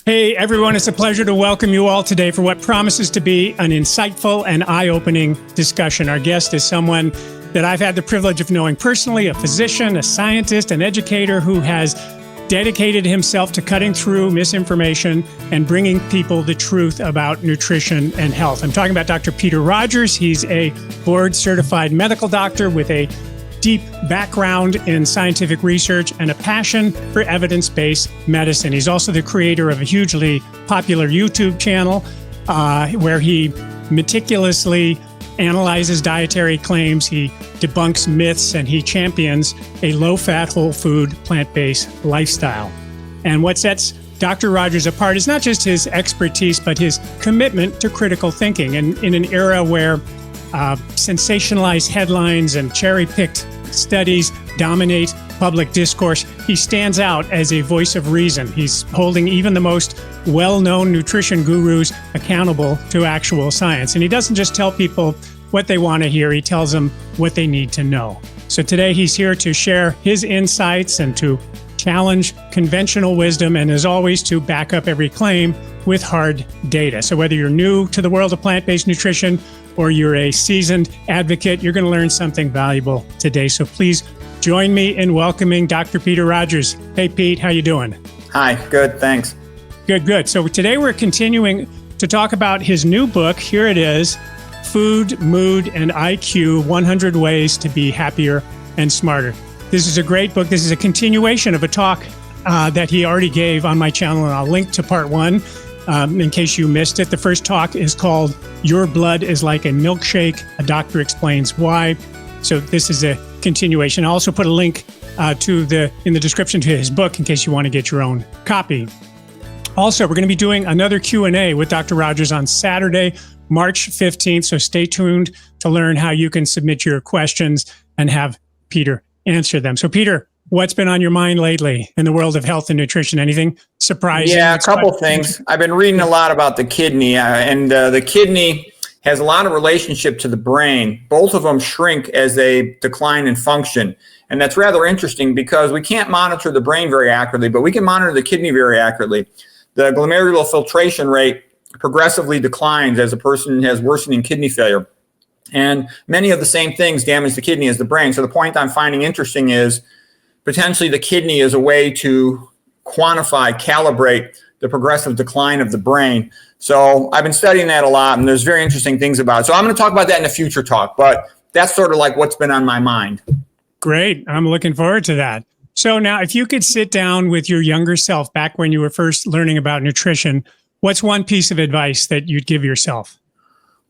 Hey everyone, it's a pleasure to welcome you all today for what promises to be an insightful and eye-opening discussion. Our guest is someone that I've had the privilege of knowing personally, a physician, a scientist, an educator who has dedicated himself to cutting through misinformation and bringing people the truth about nutrition and health. I'm talking about Dr. Peter Rogers. He's a board-certified medical doctor with a deep background in scientific research and a passion for evidence-based medicine. He's also the creator of a hugely popular YouTube channel where he meticulously analyzes dietary claims, he debunks myths, and he champions a low-fat, whole-food, plant-based lifestyle. And what sets Dr. Rogers apart is not just his expertise, but his commitment to critical thinking. And in an era where sensationalized headlines and cherry-picked studies dominate public discourse, he stands out as a voice of reason. He's holding even the most well-known nutrition gurus accountable to actual science. And he doesn't just tell people what they want to hear, he tells them what they need to know. So today he's here to share his insights and to challenge conventional wisdom, and as always, to back up every claim with hard data. So whether you're new to the world of plant-based nutrition or you're a seasoned advocate, you're going to learn something valuable today. So please join me in welcoming Dr. Peter Rogers. Hey, Pete, how you doing? Hi, good, thanks. Good. So today we're continuing to talk about his new book. Here it is, Food, Mood, and IQ, 100 Ways to Be Happier and Smarter. This is a great book. This is a continuation of a talk that he already gave on my channel, and I'll link to part one in case you missed it. The first talk is called Your Blood is Like a Milkshake. A Doctor Explains Why. So this is a continuation. I'll also put a link in the description to his book in case you want to get your own copy. Also, we're going to be doing another Q&A with Dr. Rogers on Saturday, March 15th. So stay tuned to learn how you can submit your questions and have Peter answer them. So Peter, what's been on your mind lately in the world of health and nutrition? Anything surprising? Yeah, a couple things. I've been reading a lot about the kidney, and the kidney has a lot of relationship to the brain. Both of them shrink as they decline in function. And that's rather interesting because we can't monitor the brain very accurately, but we can monitor the kidney very accurately. The glomerular filtration rate progressively declines as a person has worsening kidney failure. And many of the same things damage the kidney as the brain. So the point I'm finding interesting is potentially the kidney is a way to quantify, calibrate the progressive decline of the brain. So I've been studying that a lot, and there's very interesting things about it. So I'm going to talk about that in a future talk, but that's sort of like what's been on my mind. Great. I'm looking forward to that. So now, if you could sit down with your younger self back when you were first learning about nutrition, what's one piece of advice that you'd give yourself?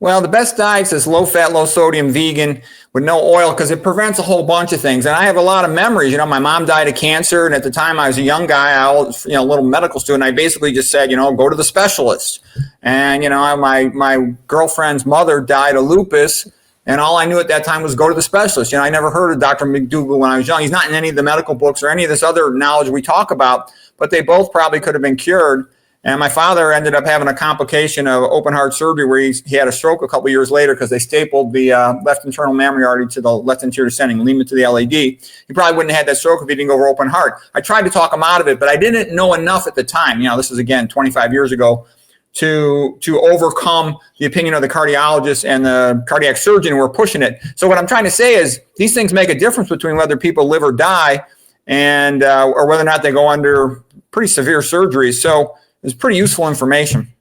Well, the best diet is low-fat, low-sodium, vegan, with no oil, because it prevents a whole bunch of things. And I have a lot of memories. You know, my mom died of cancer, and at the time I was a young guy, a little medical student. I basically just said, go to the specialist. And, my girlfriend's mother died of lupus, and all I knew at that time was go to the specialist. I never heard of Dr. McDougall when I was young. He's not in any of the medical books or any of this other knowledge we talk about, but they both probably could have been cured. And my father ended up having a complication of open heart surgery where he had a stroke a couple years later because they stapled the left internal mammary artery to the left anterior descending ligament to the LAD. He probably wouldn't have had that stroke if he didn't go over open heart. I tried to talk him out of it, but I didn't know enough at the time. This is, again, 25 years ago, to overcome the opinion of the cardiologist and the cardiac surgeon who were pushing it. So what I'm trying to say is these things make a difference between whether people live or die and or whether or not they go under pretty severe surgery. So it's pretty useful information.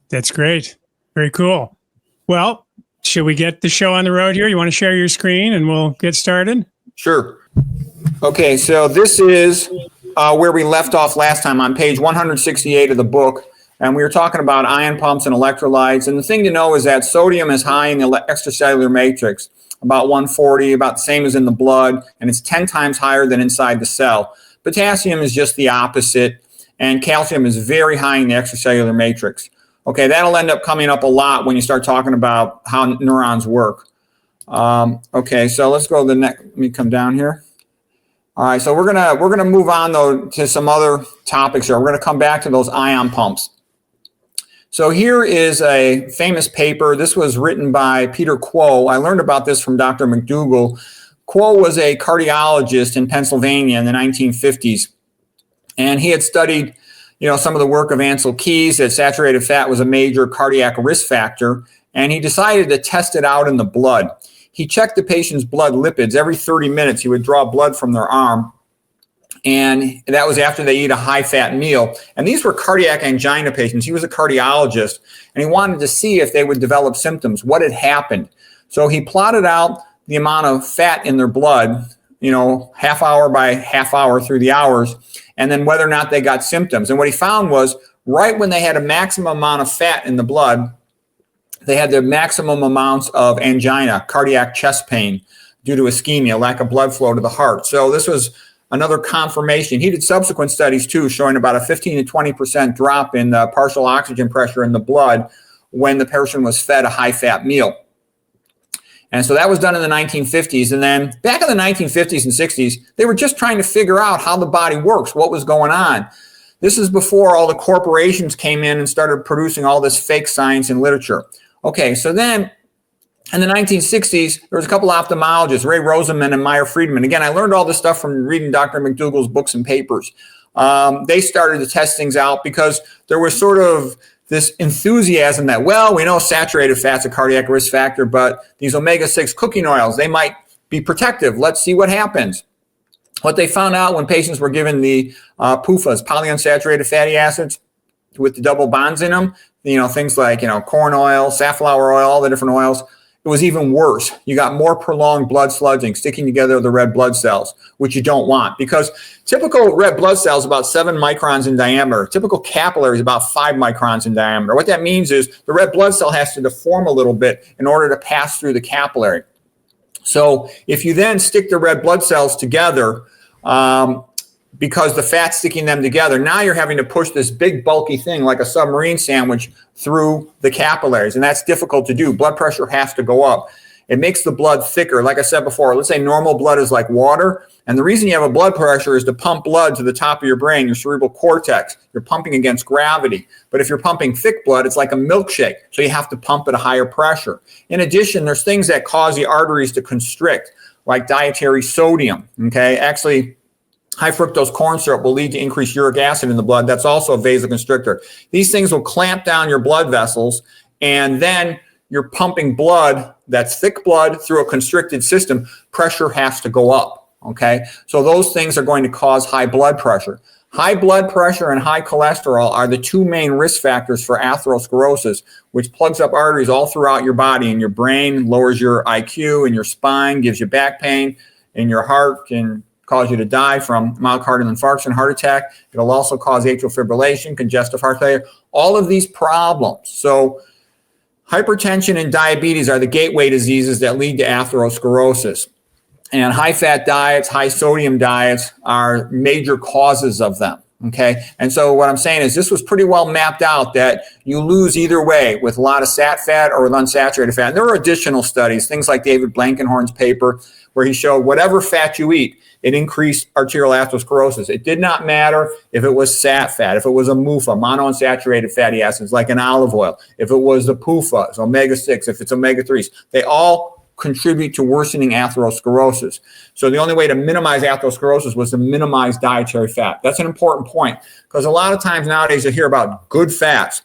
That's great. Very cool. Well, should we get the show on the road here? You want to share your screen and we'll get started? Sure. Okay, so this is where we left off last time on page 168 of the book. And we were talking about ion pumps and electrolytes. And the thing to know is that sodium is high in the extracellular matrix, about 140, about the same as in the blood, and it's 10 times higher than inside the cell. Potassium is just the opposite. And calcium is very high in the extracellular matrix. Okay, that'll end up coming up a lot when you start talking about how neurons work. Okay, so let's go to the next. Let me come down here. All right, so we're gonna move on though to some other topics here. We're gonna come back to those ion pumps. So here is a famous paper. This was written by Peter Quo. I learned about this from Dr. McDougall. Quo was a cardiologist in Pennsylvania in the 1950s. And he had studied some of the work of Ansel Keys that saturated fat was a major cardiac risk factor, and he decided to test it out in the blood. He checked the patient's blood lipids. Every 30 minutes, he would draw blood from their arm, and that was after they eat a high-fat meal. And these were cardiac angina patients. He was a cardiologist, and he wanted to see if they would develop symptoms, what had happened. So he plotted out the amount of fat in their blood, half hour by half hour through the hours, and then whether or not they got symptoms. And what he found was right when they had a maximum amount of fat in the blood, they had the maximum amounts of angina, cardiac chest pain due to ischemia, lack of blood flow to the heart. So this was another confirmation. He did subsequent studies too, showing about a 15 to 20% drop in the partial oxygen pressure in the blood when the person was fed a high-fat meal. And so that was done in the 1950s. And then back in the 1950s and 60s, they were just trying to figure out how the body works, what was going on. This is before all the corporations came in and started producing all this fake science and literature. Okay, so then in the 1960s, there was a couple of ophthalmologists, Ray Rosenman and Meyer Friedman. Again, I learned all this stuff from reading Dr. McDougall's books and papers. They started to test things out because there was sort of this enthusiasm that, well, we know saturated fat's a cardiac risk factor, but these omega-6 cooking oils, they might be protective. Let's see what happens. What they found out when patients were given the PUFAs, polyunsaturated fatty acids, with the double bonds in them, things like, corn oil, safflower oil, all the different oils, it was even worse. You got more prolonged blood sludging, sticking together the red blood cells, which you don't want, because typical red blood cells about 7 microns in diameter. Typical capillaries about 5 microns in diameter. What that means is the red blood cell has to deform a little bit in order to pass through the capillary. So if you then stick the red blood cells together, because the fat's sticking them together, now you're having to push this big bulky thing like a submarine sandwich through the capillaries, and that's difficult to do. Blood pressure has to go up. It makes the blood thicker. Like I said before, let's say normal blood is like water, and the reason you have a blood pressure is to pump blood to the top of your brain, your cerebral cortex. You're pumping against gravity. But if you're pumping thick blood, it's like a milkshake, so you have to pump at a higher pressure. In addition, there's things that cause the arteries to constrict, like dietary sodium, okay? Actually, high fructose corn syrup will lead to increased uric acid in the blood. That's also a vasoconstrictor. These things will clamp down your blood vessels, and then you're pumping blood, that's thick blood, through a constricted system. Pressure has to go up, okay? So those things are going to cause high blood pressure. High blood pressure and high cholesterol are the two main risk factors for atherosclerosis, which plugs up arteries all throughout your body. In your brain, lowers your IQ, in your spine, gives you back pain, in your heart can cause you to die from myocardial infarction, heart attack. It'll also cause atrial fibrillation, congestive heart failure, all of these problems. So hypertension and diabetes are the gateway diseases that lead to atherosclerosis. And high-fat diets, high-sodium diets are major causes of them, okay? And so what I'm saying is this was pretty well mapped out that you lose either way with a lot of sat fat or with unsaturated fat. And there are additional studies, things like David Blankenhorn's paper, where he showed whatever fat you eat, it increased arterial atherosclerosis. It did not matter if it was sat fat, if it was a MUFA, monounsaturated fatty acids like an olive oil, if it was the PUFAs, omega-6, if it's omega-3s. They all contribute to worsening atherosclerosis. So the only way to minimize atherosclerosis was to minimize dietary fat. That's an important point, because a lot of times nowadays you hear about good fats.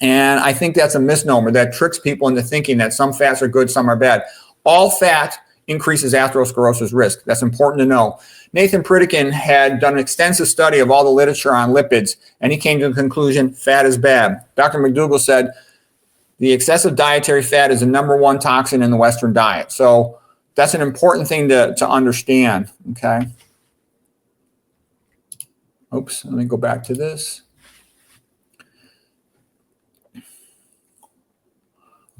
And I think that's a misnomer that tricks people into thinking that some fats are good, some are bad. All fat increases atherosclerosis risk. That's important to know. Nathan Pritikin had done an extensive study of all the literature on lipids, and he came to the conclusion fat is bad. Dr. McDougall said the excessive dietary fat is the #1 toxin in the Western diet. So that's an important thing to understand, okay? Oops, let me go back to this.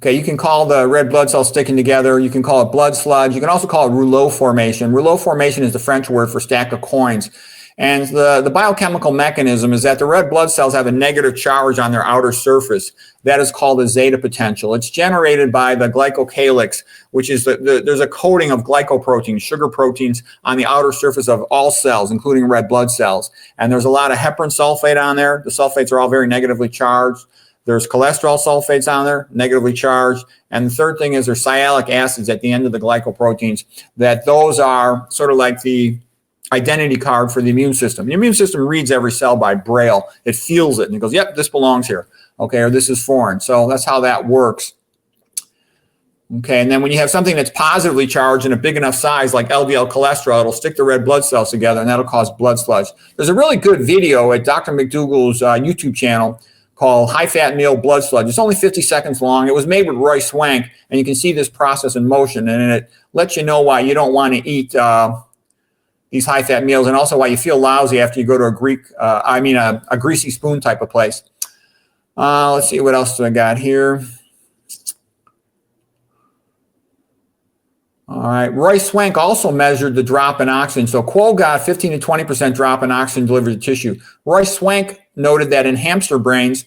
Okay, you can call the red blood cells sticking together. You can call it blood sludge. You can also call it rouleau formation. Rouleau formation is the French word for stack of coins. And the biochemical mechanism is that the red blood cells have a negative charge on their outer surface. That is called a zeta potential. It's generated by the Glycocalyx, which is there's a coating of glycoproteins, sugar proteins, on the outer surface of all cells, including red blood cells. And there's a lot of heparan sulfate on there. The sulfates are all very negatively charged. There's cholesterol sulfates on there, negatively charged. And the third thing is there's sialic acids at the end of the glycoproteins, that those are sort of like the identity card for the immune system. The immune system reads every cell by braille. It feels it and it goes, yep, this belongs here. Okay, or this is foreign. So that's how that works. Okay, and then when you have something that's positively charged in a big enough size, like LDL cholesterol, it'll stick the red blood cells together, and that'll cause blood sludge. There's a really good video at Dr. McDougall's YouTube channel called High Fat Meal Blood Sludge. It's only 50 seconds long. It was made with Roy Swank, and you can see this process in motion, and it lets you know why you don't want to eat these high fat meals, and also why you feel lousy after you go to a greasy spoon type of place. Let's see, what else do I got here? All right, Roy Swank also measured the drop in oxygen. So Quo got 15 to 20% drop in oxygen delivered to tissue. Roy Swank noted that in hamster brains,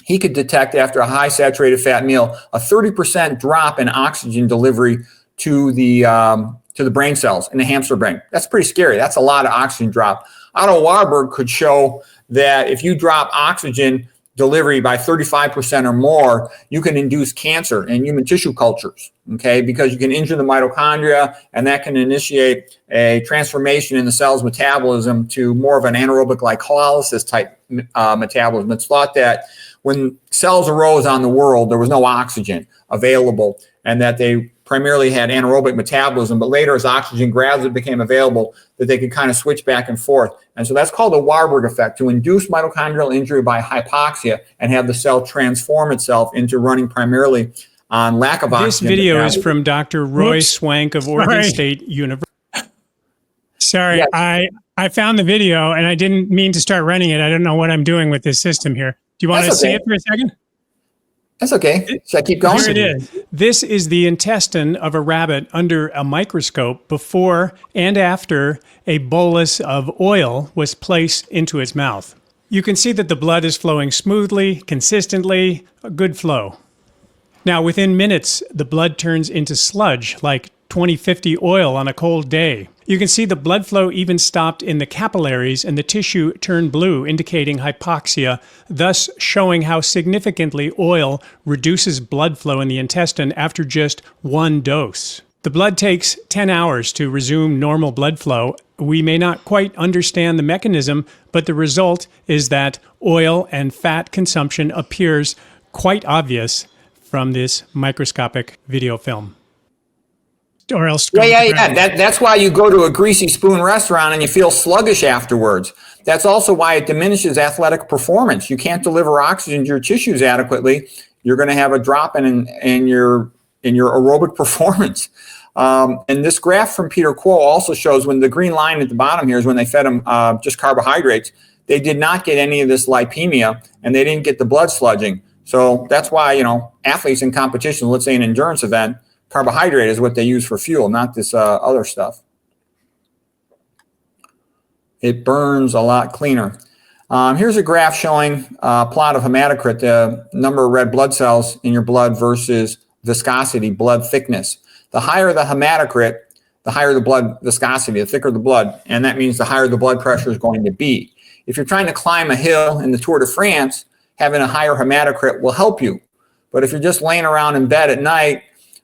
he could detect after a high saturated fat meal a 30% drop in oxygen delivery to the brain cells in the hamster brain. That's pretty scary. That's a lot of oxygen drop. Otto Warburg could show that if you drop oxygen delivery by 35% or more, you can induce cancer in human tissue cultures, okay? Because you can injure the mitochondria, and that can initiate a transformation in the cell's metabolism to more of an anaerobic glycolysis type metabolism. It's thought that when cells arose on the world, there was no oxygen available, and that they primarily had anaerobic metabolism, but later as oxygen gradually became available, that they could kind of switch back and forth. And so that's called the Warburg effect, to induce mitochondrial injury by hypoxia and have the cell transform itself into running primarily on lack of oxygen. This video is from Dr. Roy Swank of Oregon State University. Sorry, yes. I found the video and I didn't mean to start running it. I don't know what I'm doing with this system here. Do you want to see it for a second? That's okay. Should I keep going? Here it is. This is the intestine of a rabbit under a microscope before and after a bolus of oil was placed into its mouth. You can see that the blood is flowing smoothly, consistently, a good flow. Now, within minutes, the blood turns into sludge, like 2050 oil on a cold day. You can see the blood flow even stopped in the capillaries and the tissue turned blue, indicating hypoxia, thus showing how significantly oil reduces blood flow in the intestine after just one dose. The blood takes 10 hours to resume normal blood flow. We may not quite understand the mechanism, but the result is that oil and fat consumption appears quite obvious from this microscopic video film. Or else That's why you go to a greasy spoon restaurant and you feel sluggish afterwards. That's also why it diminishes athletic performance. You can't deliver oxygen to your tissues adequately. You're going to have a drop in your aerobic performance. And this graph from Peter Quo also shows, when the green line at the bottom here is when they fed them just carbohydrates, they did not get any of this lipemia, and they didn't get the blood sludging. So that's why, athletes in competition, let's say an endurance event, carbohydrate is what they use for fuel, not this other stuff. It burns a lot cleaner. Here's a graph showing a plot of hematocrit, the number of red blood cells in your blood versus viscosity, blood thickness. The higher the hematocrit, the higher the blood viscosity, the thicker the blood, and that means the higher the blood pressure is going to be. If you're trying to climb a hill in the Tour de France, having a higher hematocrit will help you. But if you're just laying around in bed at night,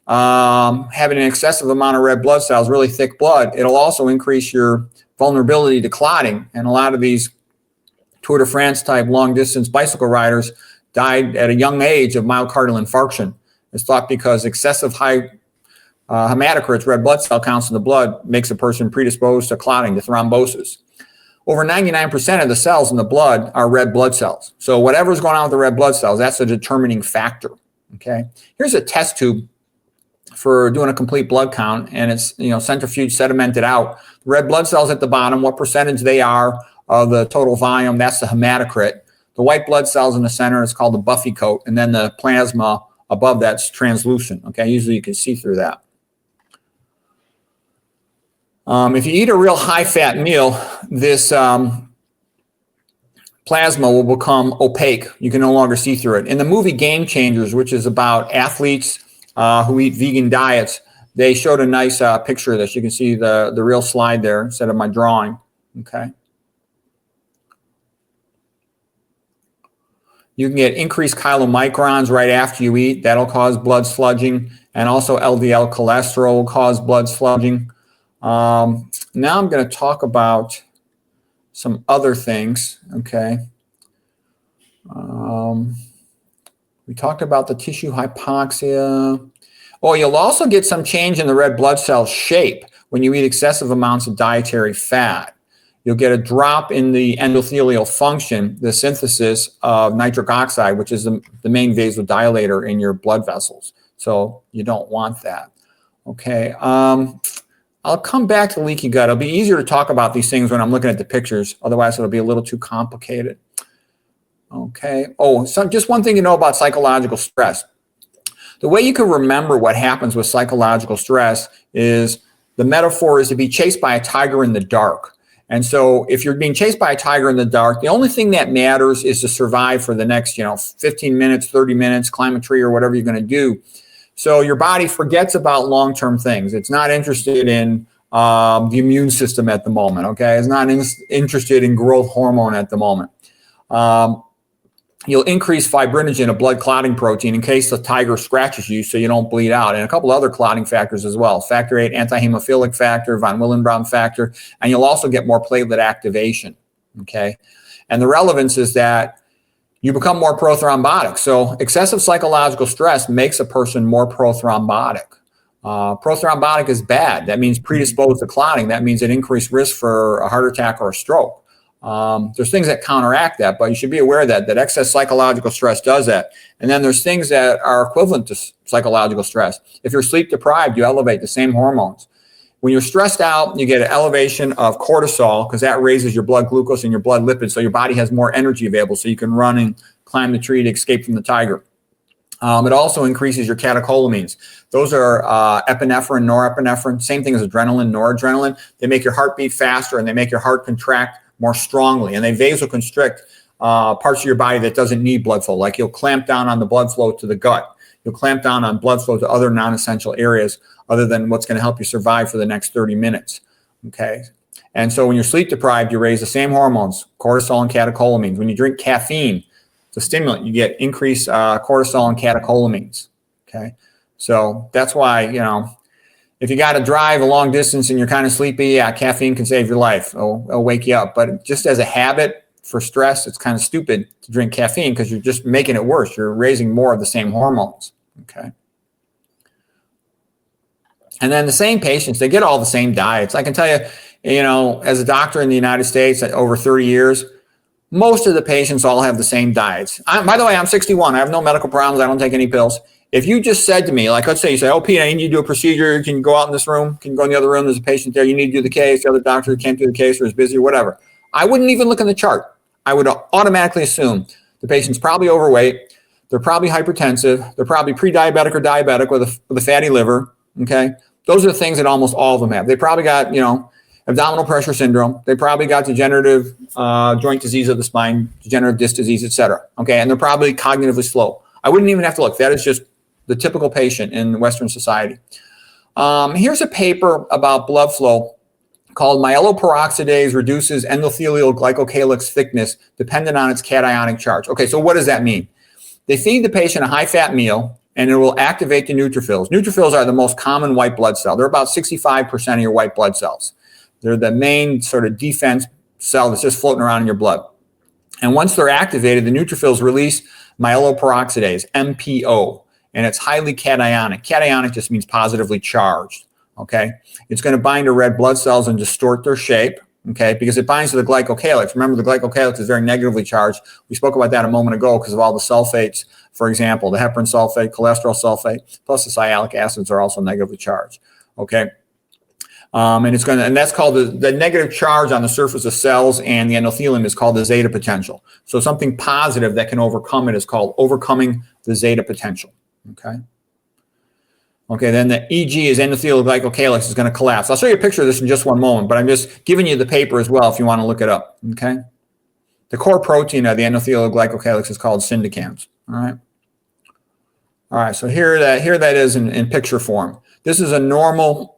having an excessive amount of red blood cells, really thick blood, it'll also increase your vulnerability to clotting. And a lot of these Tour de France type long distance bicycle riders died at a young age of myocardial infarction. It's thought because excessive high hematocrits, red blood cell counts in the blood, makes a person predisposed to clotting, to thrombosis. Over 99% of the cells in the blood are red blood cells. So whatever's going on with the red blood cells, that's a determining factor. Okay. Here's a test tube for doing a complete blood count, and it's centrifuge sedimented out. The red blood cells at the bottom, what percentage they are of the total volume, that's the hematocrit. The white blood cells in the center is called the buffy coat, and then the plasma above that's translucent. Okay, usually you can see through that. If you eat a real high-fat meal, this plasma will become opaque. You can no longer see through it. In the movie Game Changers, which is about athletes who eat vegan diets, they showed a nice picture of this. You can see the real slide there instead of my drawing. Okay. You can get increased chylomicrons right after you eat. That'll cause blood sludging. And also LDL cholesterol will cause blood sludging. Now I'm going to talk about some other things, okay? We talked about the tissue hypoxia. Oh, you'll also get some change in the red blood cell shape when you eat excessive amounts of dietary fat. You'll get a drop in the endothelial function, the synthesis of nitric oxide, which is the main vasodilator in your blood vessels. So you don't want that. Okay. I'll come back to leaky gut. It'll be easier to talk about these things when I'm looking at the pictures. Otherwise, it'll be a little too complicated. Okay. Oh, so just one thing to know about psychological stress. The way you can remember what happens with psychological stress is the metaphor is to be chased by a tiger in the dark. And so if you're being chased by a tiger in the dark, the only thing that matters is to survive for the next, 15 minutes, 30 minutes, climb a tree or whatever you're going to do. So your body forgets about long-term things. It's not interested in the immune system at the moment, okay? It's not interested in growth hormone at the moment. You'll increase fibrinogen, a blood clotting protein, in case the tiger scratches you so you don't bleed out, and a couple other clotting factors as well. Factor VIII, antihemophilic factor, von Willebrand factor, and you'll also get more platelet activation, okay? And the relevance is that you become more prothrombotic. So excessive psychological stress makes a person more prothrombotic. Prothrombotic is bad. That means predisposed to clotting. That means an increased risk for a heart attack or a stroke. There's things that counteract that, but you should be aware that excess psychological stress does that. And then there's things that are equivalent to psychological stress. If you're sleep deprived, you elevate the same hormones. When you're stressed out, you get an elevation of cortisol because that raises your blood glucose and your blood lipids, so your body has more energy available so you can run and climb the tree to escape from the tiger. It also increases your catecholamines. Those are epinephrine, norepinephrine, same thing as adrenaline, noradrenaline. They make your heart beat faster and they make your heart contract more strongly, and they vasoconstrict parts of your body that doesn't need blood flow. Like you'll clamp down on the blood flow to the gut. You'll clamp down on blood flow to other non-essential areas other than what's going to help you survive for the next 30 minutes. Okay. And so when you're sleep deprived, you raise the same hormones, cortisol and catecholamines. When you drink caffeine, it's a stimulant, you get increased cortisol and catecholamines. Okay. So that's why, if you got to drive a long distance and you're kind of sleepy, yeah, caffeine can save your life. It'll wake you up. But just as a habit for stress, it's kind of stupid to drink caffeine because you're just making it worse. You're raising more of the same hormones. Okay. And then the same patients, they get all the same diets. I can tell you, as a doctor in the United States over 30 years, most of the patients all have the same diets. By the way, I'm 61. I have no medical problems. I don't take any pills. If you just said to me, like, let's say you say, oh, Pete, I need you to do a procedure. Can you go out in this room? Can you go in the other room? There's a patient there. You need to do the case. The other doctor can't do the case or is busy or whatever. I wouldn't even look in the chart. I would automatically assume the patient's probably overweight. They're probably hypertensive. They're probably pre-diabetic or diabetic with a fatty liver. Okay. Those are the things that almost all of them have. They probably got, abdominal pressure syndrome. They probably got degenerative joint disease of the spine, degenerative disc disease, et cetera. Okay. And they're probably cognitively slow. I wouldn't even have to look. That is just the typical patient in Western society. Here's a paper about blood flow called myeloperoxidase reduces endothelial glycocalyx thickness dependent on its cationic charge. Okay, so what does that mean? They feed the patient a high-fat meal, and it will activate the neutrophils. Neutrophils are the most common white blood cell. They're about 65% of your white blood cells. They're the main sort of defense cell that's just floating around in your blood. And once they're activated, the neutrophils release myeloperoxidase, MPO, and it's highly cationic. Cationic just means positively charged, okay? It's going to bind to red blood cells and distort their shape, okay, because it binds to the glycocalyx. Remember, the glycocalyx is very negatively charged. We spoke about that a moment ago because of all the sulfates, for example, the heparin sulfate, cholesterol sulfate, plus the sialic acids are also negatively charged, okay? And that's called the negative charge on the surface of cells and the endothelium is called the zeta potential. So something positive that can overcome it is called overcoming the zeta potential. Okay. Okay, then the EG is endothelial glycocalyx is going to collapse. I'll show you a picture of this in just one moment, but I'm just giving you the paper as well if you want to look it up. Okay. The core protein of the endothelial glycocalyx is called syndicams. All right. All right, so here that is in picture form. This is a normal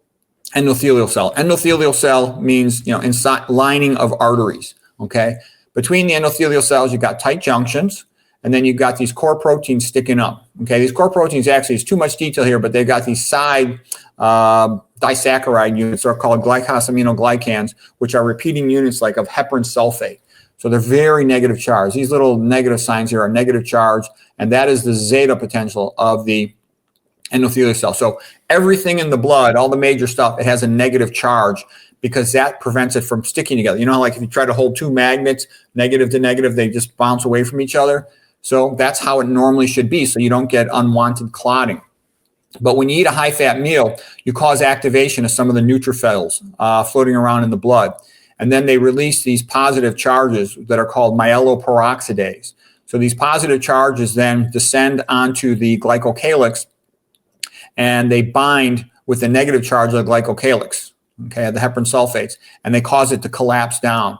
endothelial cell. Endothelial cell means, inside lining of arteries, okay? Between the endothelial cells, you've got tight junctions, and then you've got these core proteins sticking up, okay? These core proteins, actually, it's too much detail here, but they've got these side disaccharide units are called glycosaminoglycans, which are repeating units like of heparin sulfate. So they're very negative charged. These little negative signs here are negative charge, and that is the zeta potential of the endothelial cell. So everything in the blood, all the major stuff, it has a negative charge because that prevents it from sticking together. You know, like if you try to hold two magnets, negative to negative, they just bounce away from each other. So that's how it normally should be, so you don't get unwanted clotting. But when you eat a high-fat meal, you cause activation of some of the neutrophils floating around in the blood. And then they release these positive charges that are called myeloperoxidase. So these positive charges then descend onto the glycocalyx, and they bind with the negative charge of the glycocalyx, okay, the heparin sulfates, and they cause it to collapse down.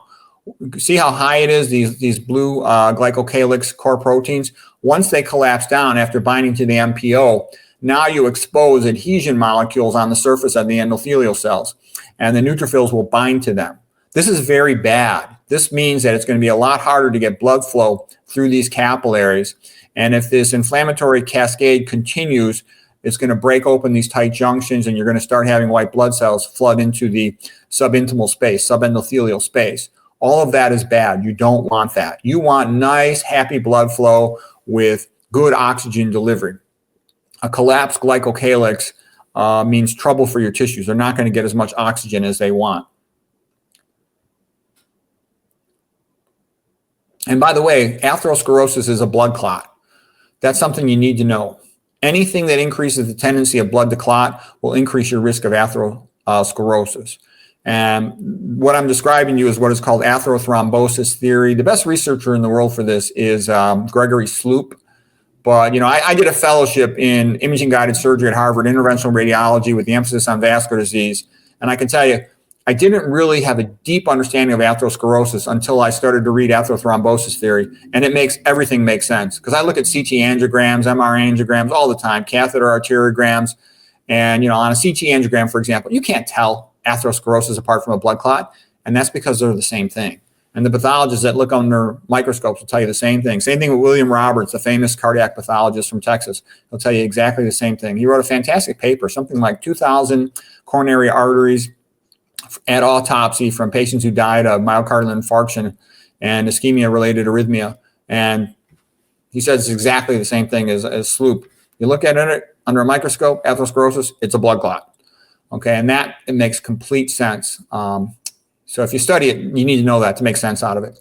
See how high it is, these blue glycocalyx core proteins? Once they collapse down after binding to the MPO, now you expose adhesion molecules on the surface of the endothelial cells, and the neutrophils will bind to them. This is very bad. This means that it's going to be a lot harder to get blood flow through these capillaries, and if this inflammatory cascade continues, it's going to break open these tight junctions, and you're going to start having white blood cells flood into the subintimal space, subendothelial space. All of that is bad. You don't want that. You want nice, happy blood flow with good oxygen delivery. A collapsed glycocalyx means trouble for your tissues. They're not going to get as much oxygen as they want. And by the way, atherosclerosis is a blood clot. That's something you need to know. Anything that increases the tendency of blood to clot will increase your risk of atherosclerosis. And what I'm describing to you is what is called atherothrombosis theory. The best researcher in the world for this is Gregory Sloop. But, you know, I did a fellowship in imaging-guided surgery at Harvard, interventional radiology with the emphasis on vascular disease. And I can tell you, I didn't really have a deep understanding of atherosclerosis until I started to read atherothrombosis theory. And it makes everything make sense. Because I look at CT angiograms, MR angiograms all the time, catheter arteriograms. And, you know, on a CT angiogram, for example, you can't tell atherosclerosis apart from a blood clot. And that's because they're the same thing. And the pathologists that look under microscopes will tell you the same thing. Same thing with William Roberts, the famous cardiac pathologist from Texas. He'll tell you exactly the same thing. He wrote a fantastic paper, something like 2,000 coronary arteries at autopsy from patients who died of myocardial infarction and ischemia-related arrhythmia. And he says exactly the same thing as Sloop. You look at it under a microscope, atherosclerosis, it's a blood clot. Okay, and that, it makes complete sense. So if you study it, you need to know that to make sense out of it.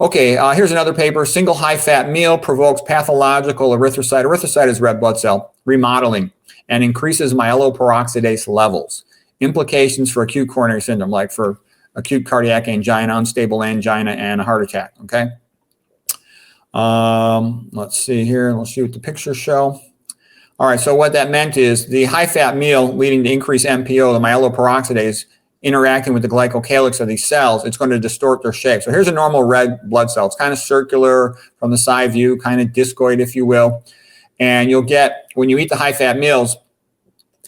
Okay, here's another paper. Single high-fat meal provokes pathological erythrocyte. Erythrocyte is red blood cell remodeling and increases myeloperoxidase levels. Implications for acute coronary syndrome, like for acute cardiac angina, unstable angina, and a heart attack, okay? Let's see here. Let's see what the pictures show. All right, so what that meant is the high-fat meal leading to increased MPO, the myeloperoxidase, interacting with the glycocalyx of these cells, it's going to distort their shape. So here's a normal red blood cell. It's kind of circular from the side view, kind of discoid, if you will. And you'll get, when you eat the high-fat meals,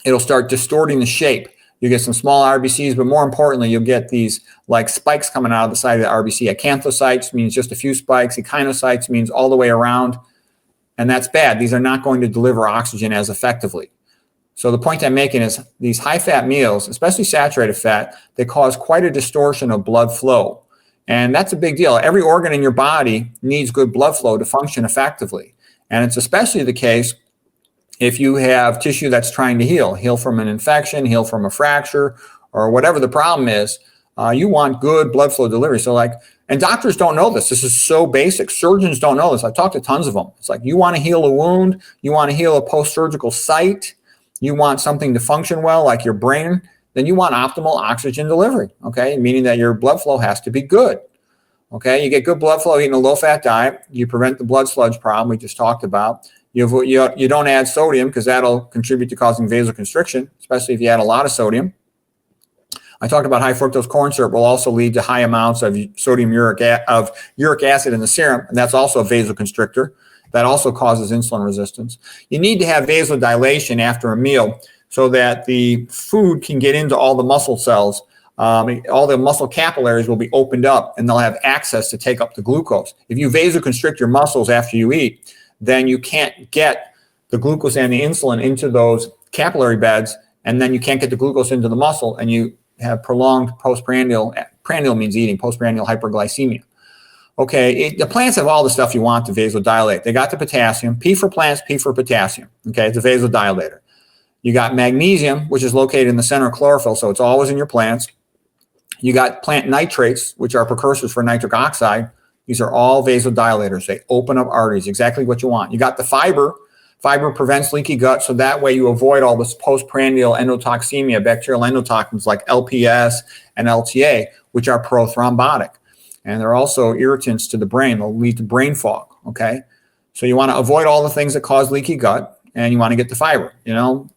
it'll start distorting the shape. You get some small RBCs, but more importantly, you'll get these like spikes coming out of the side of the RBC. Acanthocytes means just a few spikes. Echinocytes means all the way around. And that's bad. These are not going to deliver oxygen as effectively. So the point I'm making is these high-fat meals, especially saturated fat, they cause quite a distortion of blood flow. And that's a big deal. Every organ in your body needs good blood flow to function effectively. And it's especially the case if you have tissue that's trying to heal from an infection, heal from a fracture, or whatever the problem is, you want good blood flow delivery. So and doctors don't know this. This is so basic. Surgeons don't know this. I've talked to tons of them. It's like you want to heal a wound, you want to heal a post-surgical site, you want something to function well, like your brain, then you want optimal oxygen delivery, okay? Meaning that your blood flow has to be good, okay? You get good blood flow eating a low-fat diet. You prevent the blood sludge problem we just talked about. You don't add sodium because that'll contribute to causing vasoconstriction, especially if you add a lot of sodium. I talked about high fructose corn syrup will also lead to high amounts of uric acid in the serum, and that's also a vasoconstrictor. That also causes insulin resistance. You need to have vasodilation after a meal so that the food can get into all the muscle cells. All the muscle capillaries will be opened up and they'll have access to take up the glucose. If you vasoconstrict your muscles after you eat, then you can't get the glucose and the insulin into those capillary beds, and then you can't get the glucose into the muscle, and you have prolonged postprandial, prandial means eating, postprandial hyperglycemia. Okay, the plants have all the stuff you want to vasodilate. They got the potassium, P for plants, P for potassium. Okay, it's a vasodilator. You got magnesium, which is located in the center of chlorophyll, so it's always in your plants. You got plant nitrates, which are precursors for nitric oxide. These are all vasodilators. They open up arteries, exactly what you want. You got the fiber. Fiber prevents leaky gut, so that way you avoid all this postprandial endotoxemia, bacterial endotoxins like LPS and LTA, which are prothrombotic. And they're also irritants to the brain. They'll lead to brain fog, okay? So you want to avoid all the things that cause leaky gut, and you want to get the fiber. You know,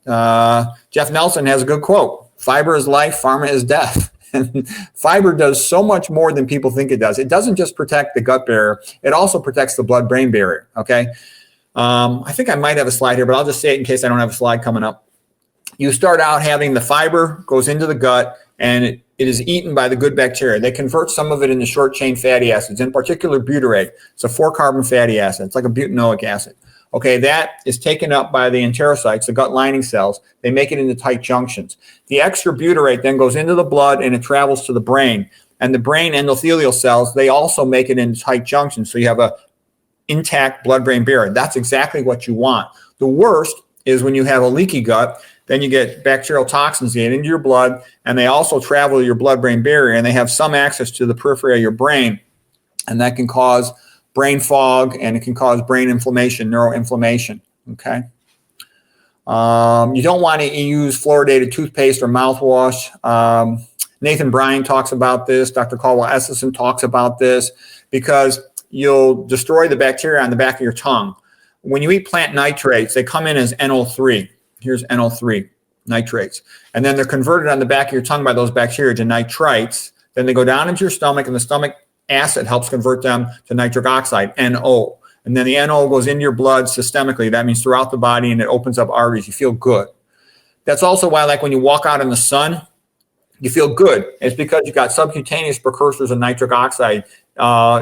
Jeff Nelson has a good quote: "Fiber is life, pharma is death." And fiber does so much more than people think it does. It doesn't just protect the gut barrier; it also protects the blood-brain barrier. Okay. I think I might have a slide here, but I'll just say it in case I don't have a slide coming up. You start out having the fiber goes into the gut, and it is eaten by the good bacteria. They convert some of it into short-chain fatty acids, in particular butyrate. It's a 4-carbon fatty acid. It's like a butanoic acid. Okay, that is taken up by the enterocytes, the gut lining cells. They make it into tight junctions. The extra butyrate then goes into the blood, and it travels to the brain. And the brain endothelial cells, they also make it into tight junctions. So you have a intact blood-brain barrier. That's exactly what you want. The worst is when you have a leaky gut, then you get bacterial toxins get into your blood, and they also travel to your blood-brain barrier, and they have some access to the periphery of your brain, and that can cause brain fog, and it can cause brain inflammation, neuroinflammation, okay? You don't want to use fluoridated toothpaste or mouthwash. Nathan Bryan talks about this. Dr. Caldwell Esselstyn talks about this, because you'll destroy the bacteria on the back of your tongue. When you eat plant nitrates, they come in as NO3. Here's NO3, nitrates. And then they're converted on the back of your tongue by those bacteria to nitrites. Then they go down into your stomach, and the stomach acid helps convert them to nitric oxide, NO. And then the NO goes into your blood systemically. That means throughout the body, and it opens up arteries. You feel good. That's also why, like when you walk out in the sun, you feel good. It's because you got subcutaneous precursors of nitric oxide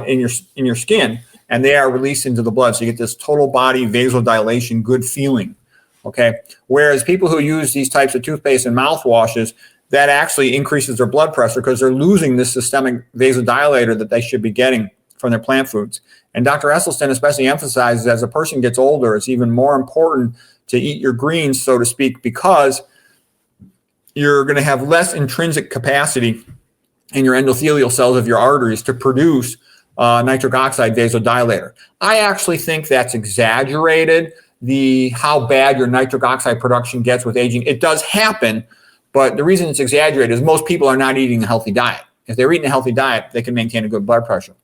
in your skin, and they are released into the blood. So you get this total body vasodilation, good feeling. Okay. Whereas people who use these types of toothpaste and mouthwashes, that actually increases their blood pressure because they're losing this systemic vasodilator that they should be getting from their plant foods. And Dr. Esselstyn especially emphasizes, as a person gets older, it's even more important to eat your greens, so to speak, because you're going to have less intrinsic capacity in your endothelial cells of your arteries to produce nitric oxide vasodilator. I actually think that's exaggerated, how bad your nitric oxide production gets with aging. It does happen, but the reason it's exaggerated is most people are not eating a healthy diet. If they're eating a healthy diet, they can maintain a good blood pressure.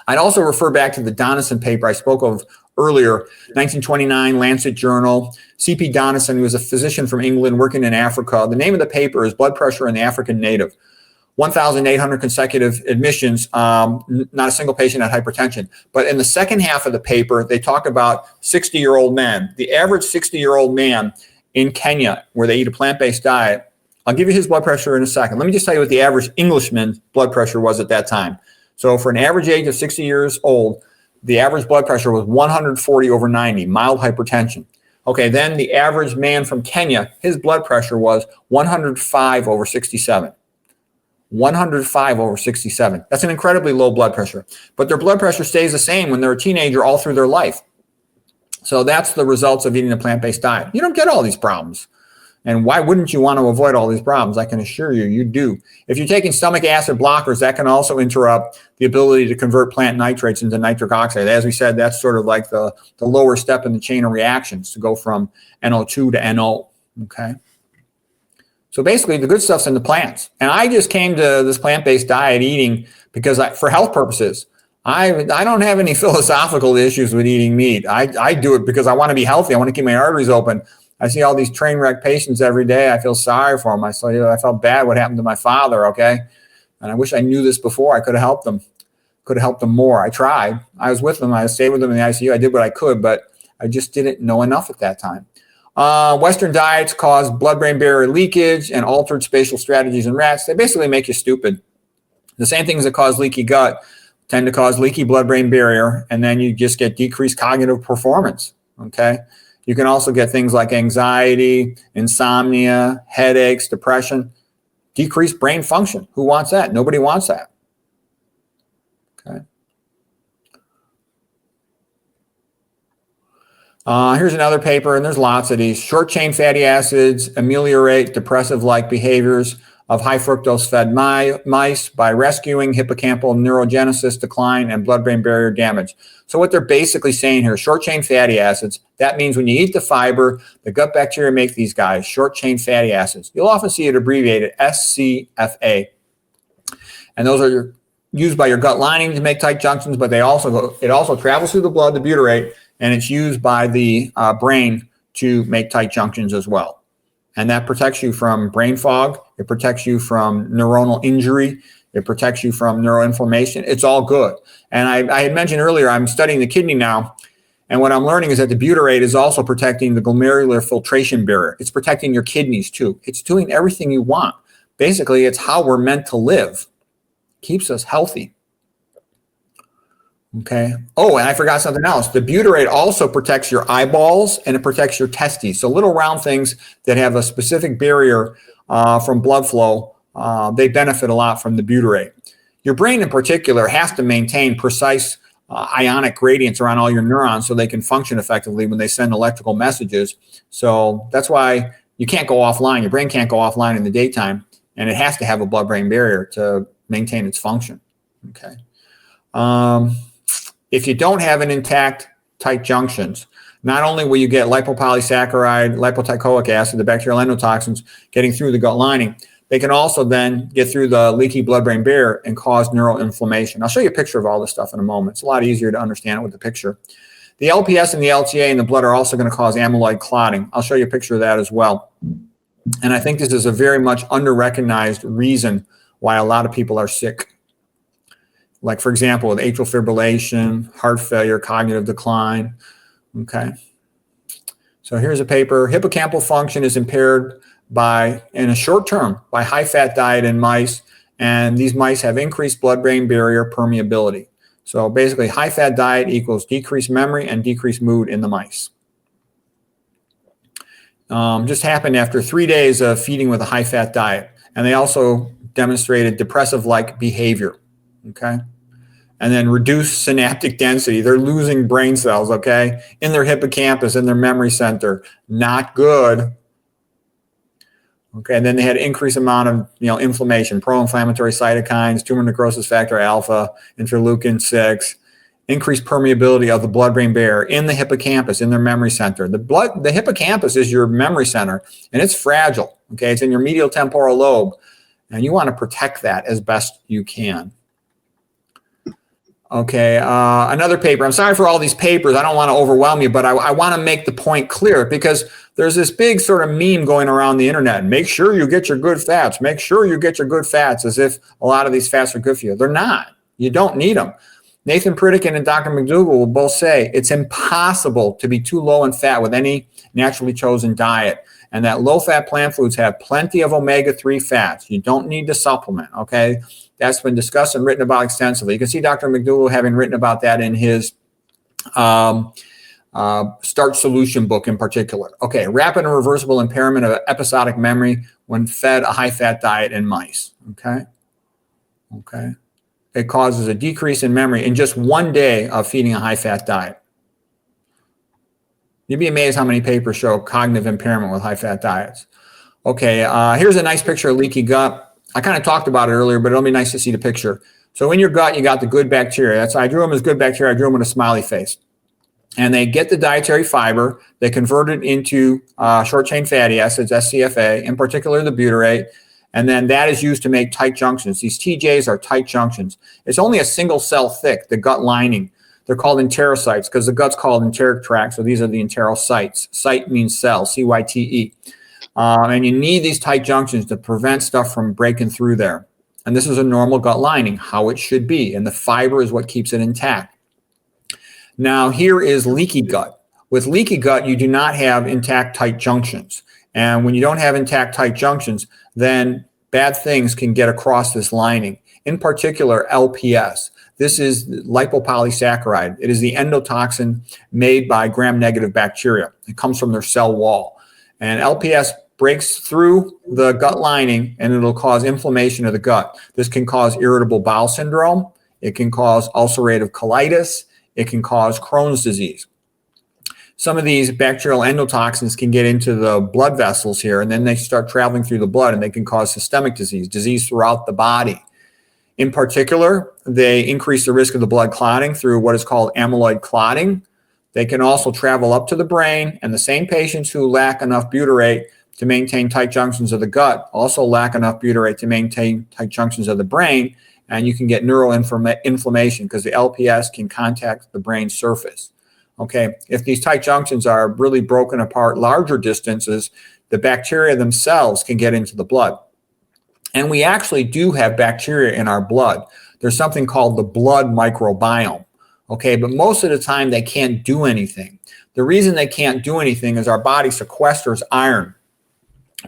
I'd also refer back to the Donison paper I spoke of earlier, 1929 Lancet Journal. C.P. Donison, who was a physician from England working in Africa. The name of the paper is Blood Pressure in the African Native. 1,800 consecutive admissions, not a single patient had hypertension. But in the second half of the paper, they talk about 60-year-old men. The average 60-year-old man in Kenya, where they eat a plant-based diet, I'll give you his blood pressure in a second. Let me just tell you what the average Englishman's blood pressure was at that time. So for an average age of 60 years old, the average blood pressure was 140/90, mild hypertension. Okay, then the average man from Kenya, his blood pressure was 105/67. 105/67. That's an incredibly low blood pressure. But their blood pressure stays the same when they're a teenager all through their life. So that's the results of eating a plant-based diet. You don't get all these problems. And why wouldn't you want to avoid all these problems? I can assure you, you do. If you're taking stomach acid blockers, that can also interrupt the ability to convert plant nitrates into nitric oxide. As we said, that's sort of like the lower step in the chain of reactions to go from NO2 to NO, okay? So basically, the good stuff's in the plants. And I just came to this plant-based diet eating because for health purposes. I don't have any philosophical issues with eating meat. I do it because I want to be healthy. I want to keep my arteries open. I see all these train wreck patients every day. I feel sorry for them. I felt bad what happened to my father, okay? And I wish I knew this before. I could have helped them. Could have helped them more. I tried. I was with them. I stayed with them in the ICU. I did what I could, but I just didn't know enough at that time. Western diets cause blood-brain barrier leakage and altered spatial strategies in rats. They basically make you stupid. The same things that cause leaky gut tend to cause leaky blood-brain barrier, and then you just get decreased cognitive performance, okay? You can also get things like anxiety, insomnia, headaches, depression, decreased brain function. Who wants that? Nobody wants that. Okay. Here's another paper, and there's lots of these. Short-chain fatty acids ameliorate depressive-like behaviors of high fructose-fed mice by rescuing hippocampal neurogenesis decline and blood-brain barrier damage. So what they're basically saying here, short-chain fatty acids, that means when you eat the fiber, the gut bacteria make these guys, short-chain fatty acids. You'll often see it abbreviated SCFA. And those are used by your gut lining to make tight junctions, but it also travels through the blood, the butyrate, and it's used by the brain to make tight junctions as well. And that protects you from brain fog. It protects you from neuronal injury. It protects you from neuroinflammation. It's all good. And I had mentioned earlier, I'm studying the kidney now. And what I'm learning is that the butyrate is also protecting the glomerular filtration barrier. It's protecting your kidneys too. It's doing everything you want. Basically, it's how we're meant to live. Keeps us healthy. Okay. Oh, and I forgot something else. The butyrate also protects your eyeballs and it protects your testes. So little round things that have a specific barrier from blood flow, they benefit a lot from the butyrate. Your brain in particular has to maintain precise ionic gradients around all your neurons so they can function effectively when they send electrical messages. So that's why you can't go offline. Your brain can't go offline in the daytime, and it has to have a blood-brain barrier to maintain its function. Okay. If you don't have an intact tight junctions, not only will you get lipopolysaccharide, lipoteichoic acid, the bacterial endotoxins getting through the gut lining, they can also then get through the leaky blood-brain barrier and cause neuroinflammation. I'll show you a picture of all this stuff in a moment. It's a lot easier to understand it with the picture. The LPS and the LTA in the blood are also going to cause amyloid clotting. I'll show you a picture of that as well. And I think this is a very much under-recognized reason why a lot of people are sick. Like, for example, with atrial fibrillation, heart failure, cognitive decline. Okay. So here's a paper. Hippocampal function is impaired in a short term, by high-fat diet in mice. And these mice have increased blood-brain barrier permeability. So basically, high-fat diet equals decreased memory and decreased mood in the mice. Just happened after 3 days of feeding with a high-fat diet. And they also demonstrated depressive-like behavior. Okay. And then reduced synaptic density. They're losing brain cells, okay, in their hippocampus, in their memory center. Not good. Okay, and then they had increased amount of inflammation, pro-inflammatory cytokines, tumor necrosis factor alpha, interleukin-6, increased permeability of the blood-brain barrier in the hippocampus, in their memory center. The hippocampus is your memory center, and it's fragile. Okay, it's in your medial temporal lobe, and you want to protect that as best you can. Okay, another paper. I'm sorry for all these papers. I don't want to overwhelm you, but I want to make the point clear because there's this big sort of meme going around the internet. Make sure you get your good fats. Make sure you get your good fats, as if a lot of these fats are good for you. They're not. You don't need them. Nathan Pritikin and Dr. McDougall will both say it's impossible to be too low in fat with any naturally chosen diet, and that low-fat plant foods have plenty of omega-3 fats. You don't need to supplement, okay? That's been discussed and written about extensively. You can see Dr. McDougall having written about that in his Start Solution book in particular. Okay, rapid and reversible impairment of episodic memory when fed a high-fat diet in mice, okay? Okay. It causes a decrease in memory in just 1 day of feeding a high-fat diet. You'd be amazed how many papers show cognitive impairment with high-fat diets. Okay, here's a nice picture of leaky gut. I kind of talked about it earlier, but it'll be nice to see the picture. So in your gut, you got the good bacteria. I drew them as good bacteria. I drew them with a smiley face. And they get the dietary fiber. They convert it into short-chain fatty acids, SCFA, in particular the butyrate. And then that is used to make tight junctions. These TJs are tight junctions. It's only a single cell thick, the gut lining. They're called enterocytes because the gut's called enteric tract. So these are the enterocytes. Cyte means cell, C-Y-T-E. And you need these tight junctions to prevent stuff from breaking through there. And this is a normal gut lining, how it should be. And the fiber is what keeps it intact. Now, here is leaky gut. With leaky gut, you do not have intact tight junctions. And when you don't have intact tight junctions, then bad things can get across this lining. In particular, LPS. This is lipopolysaccharide. It is the endotoxin made by gram-negative bacteria. It comes from their cell wall. And LPS breaks through the gut lining and it'll cause inflammation of the gut. This can cause irritable bowel syndrome. It can cause ulcerative colitis. It can cause Crohn's disease. Some of these bacterial endotoxins can get into the blood vessels here, and then they start traveling through the blood, and they can cause systemic disease throughout the body. In particular, they increase the risk of the blood clotting through what is called amyloid clotting. They can also travel up to the brain, and the same patients who lack enough butyrate to maintain tight junctions of the gut also lack enough butyrate to maintain tight junctions of the brain, and you can get neuroinflammation because the LPS can contact the brain surface. Okay, if these tight junctions are really broken apart larger distances, the bacteria themselves can get into the blood. And we actually do have bacteria in our blood. There's something called the blood microbiome. Okay, but most of the time they can't do anything. The reason they can't do anything is our body sequesters iron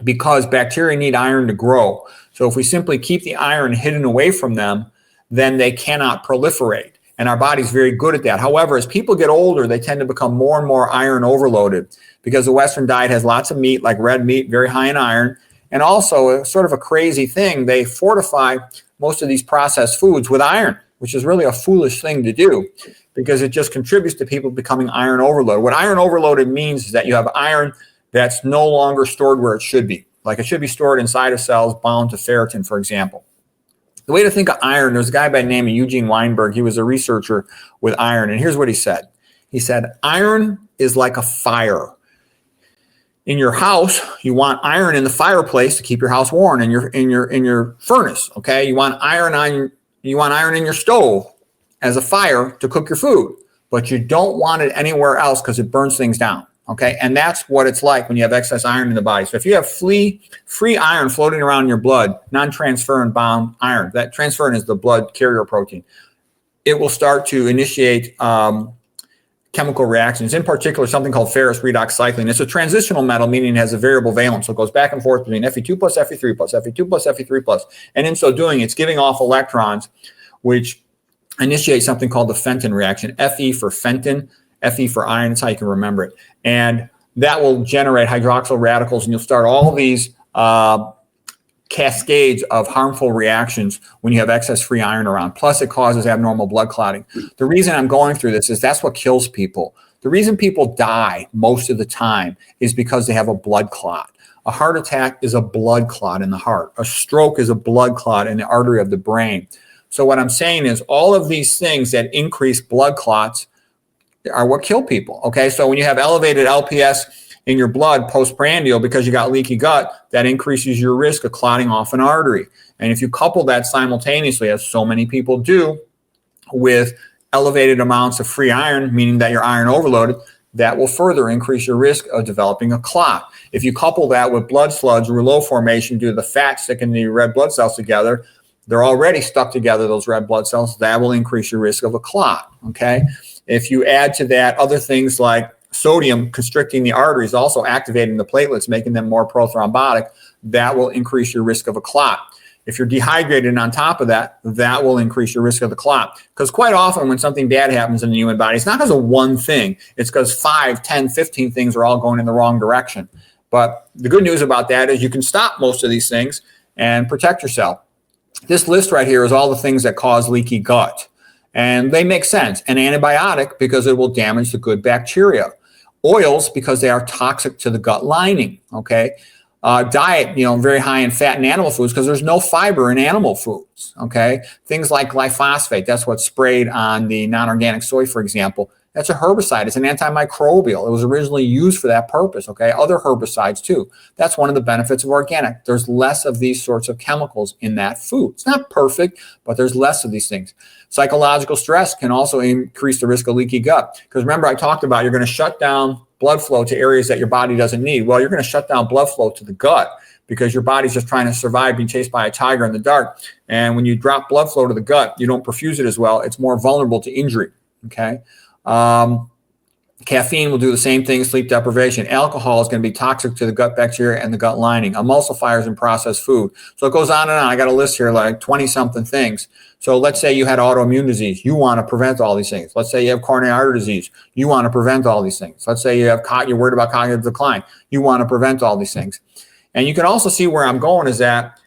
because bacteria need iron to grow. So if we simply keep the iron hidden away from them, then they cannot proliferate. And our body's very good at that. However, as people get older, they tend to become more and more iron overloaded because the Western diet has lots of meat, like red meat, very high in iron. And also, sort of a crazy thing, they fortify most of these processed foods with iron, which is really a foolish thing to do because it just contributes to people becoming iron overloaded. What iron overloaded means is that you have iron that's no longer stored where it should be. Like it should be stored inside of cells bound to ferritin, for example. The way to think of iron, there's a guy by the name of Eugene Weinberg. He was a researcher with iron, and here's what he said. He said, iron is like a fire. In your house, you want iron in the fireplace to keep your house warm, in your furnace. Okay, you want iron in your stove as a fire to cook your food, but you don't want it anywhere else because it burns things down. Okay, and that's what it's like when you have excess iron in the body. So if you have free iron floating around in your blood, non-transferrin bound iron, that transferrin is the blood carrier protein, it will start to initiate chemical reactions, in particular something called ferrous redox cycling. It's a transitional metal, meaning it has a variable valence. So it goes back and forth between Fe2 plus Fe3 plus Fe2 plus Fe3 plus. And in so doing, it's giving off electrons, which initiate something called the Fenton reaction. Fe for Fenton, Fe for iron, that's how you can remember it. And that will generate hydroxyl radicals, and you'll start all these cascades of harmful reactions when you have excess free iron around. Plus, it causes abnormal blood clotting. The reason I'm going through this is that's what kills people. The reason people die most of the time is because they have a blood clot. A heart attack is a blood clot in the heart. A stroke is a blood clot in the artery of the brain. So what I'm saying is all of these things that increase blood clots are what kill people. Okay, so when you have elevated LPS in your blood postprandial because you got leaky gut, that increases your risk of clotting off an artery. And if you couple that simultaneously, as so many people do, with elevated amounts of free iron, meaning that you're iron overloaded, that will further increase your risk of developing a clot. If you couple that with blood sludge, rouleau formation due to the fat sticking the red blood cells together, they're already stuck together, those red blood cells, that will increase your risk of a clot. Okay. If you add to that other things like sodium constricting the arteries, also activating the platelets, making them more prothrombotic, that will increase your risk of a clot. If you're dehydrated on top of that, that will increase your risk of the clot. Because quite often when something bad happens in the human body, it's not because of one thing. It's because 5, 10, 15 things are all going in the wrong direction. But the good news about that is you can stop most of these things and protect yourself. This list right here is all the things that cause leaky gut. And they make sense. An antibiotic because it will damage the good bacteria. Oils because they are toxic to the gut lining. Okay. Diet, very high in fat and animal foods because there's no fiber in animal foods. Okay. Things like glyphosate, that's what's sprayed on the non-organic soy, for example. That's a herbicide. It's an antimicrobial. It was originally used for that purpose. Okay. Other herbicides too. That's one of the benefits of organic. There's less of these sorts of chemicals in that food. It's not perfect, but there's less of these things. Psychological stress can also increase the risk of leaky gut. Because remember, I talked about you're going to shut down blood flow to areas that your body doesn't need. Well, you're going to shut down blood flow to the gut because your body's just trying to survive being chased by a tiger in the dark. And when you drop blood flow to the gut, you don't perfuse it as well. It's more vulnerable to injury. Okay. Caffeine will do the same thing, sleep deprivation. Alcohol is going to be toxic to the gut bacteria and the gut lining. Emulsifiers in processed food. So it goes on and on. I got a list here like 20-something things. So let's say you had autoimmune disease. You want to prevent all these things. Let's say you have coronary artery disease. You want to prevent all these things. Let's say you're worried about cognitive decline. You want to prevent all these things. And you can also see where I'm going is that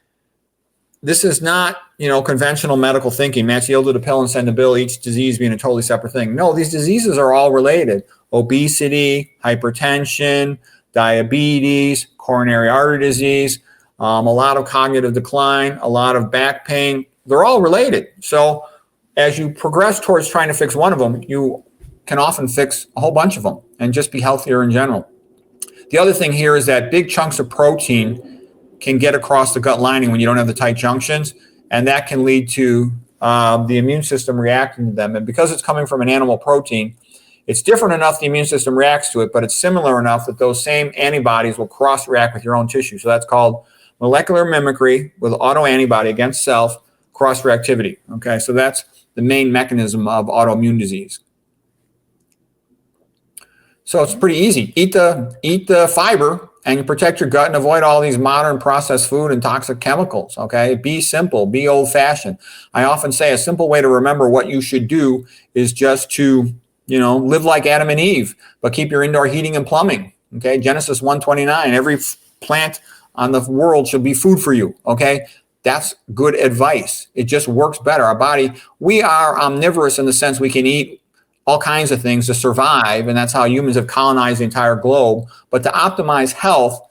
this is not, conventional medical thinking. Match the ill to the pill and send the bill, each disease being a totally separate thing. No, these diseases are all related. Obesity, hypertension, diabetes, coronary artery disease, a lot of cognitive decline, a lot of back pain. They're all related. So as you progress towards trying to fix one of them, you can often fix a whole bunch of them and just be healthier in general. The other thing here is that big chunks of protein can get across the gut lining when you don't have the tight junctions, and that can lead to the immune system reacting to them. And because it's coming from an animal protein, it's different enough the immune system reacts to it, but it's similar enough that those same antibodies will cross-react with your own tissue. So that's called molecular mimicry with autoantibody against self cross-reactivity. Okay, so that's the main mechanism of autoimmune disease. So it's pretty easy. Eat the fiber and you protect your gut and avoid all these modern processed food and toxic chemicals. Okay, be simple, be old-fashioned. I often say a simple way to remember what you should do is just to live like Adam and Eve, but keep your indoor heating and plumbing. Okay, Genesis 1:29. Every plant on the world should be food for you. Okay, that's good advice. It just works better. Our body, we are omnivorous in the sense we can eat all kinds of things to survive, and that's how humans have colonized the entire globe. But to optimize health,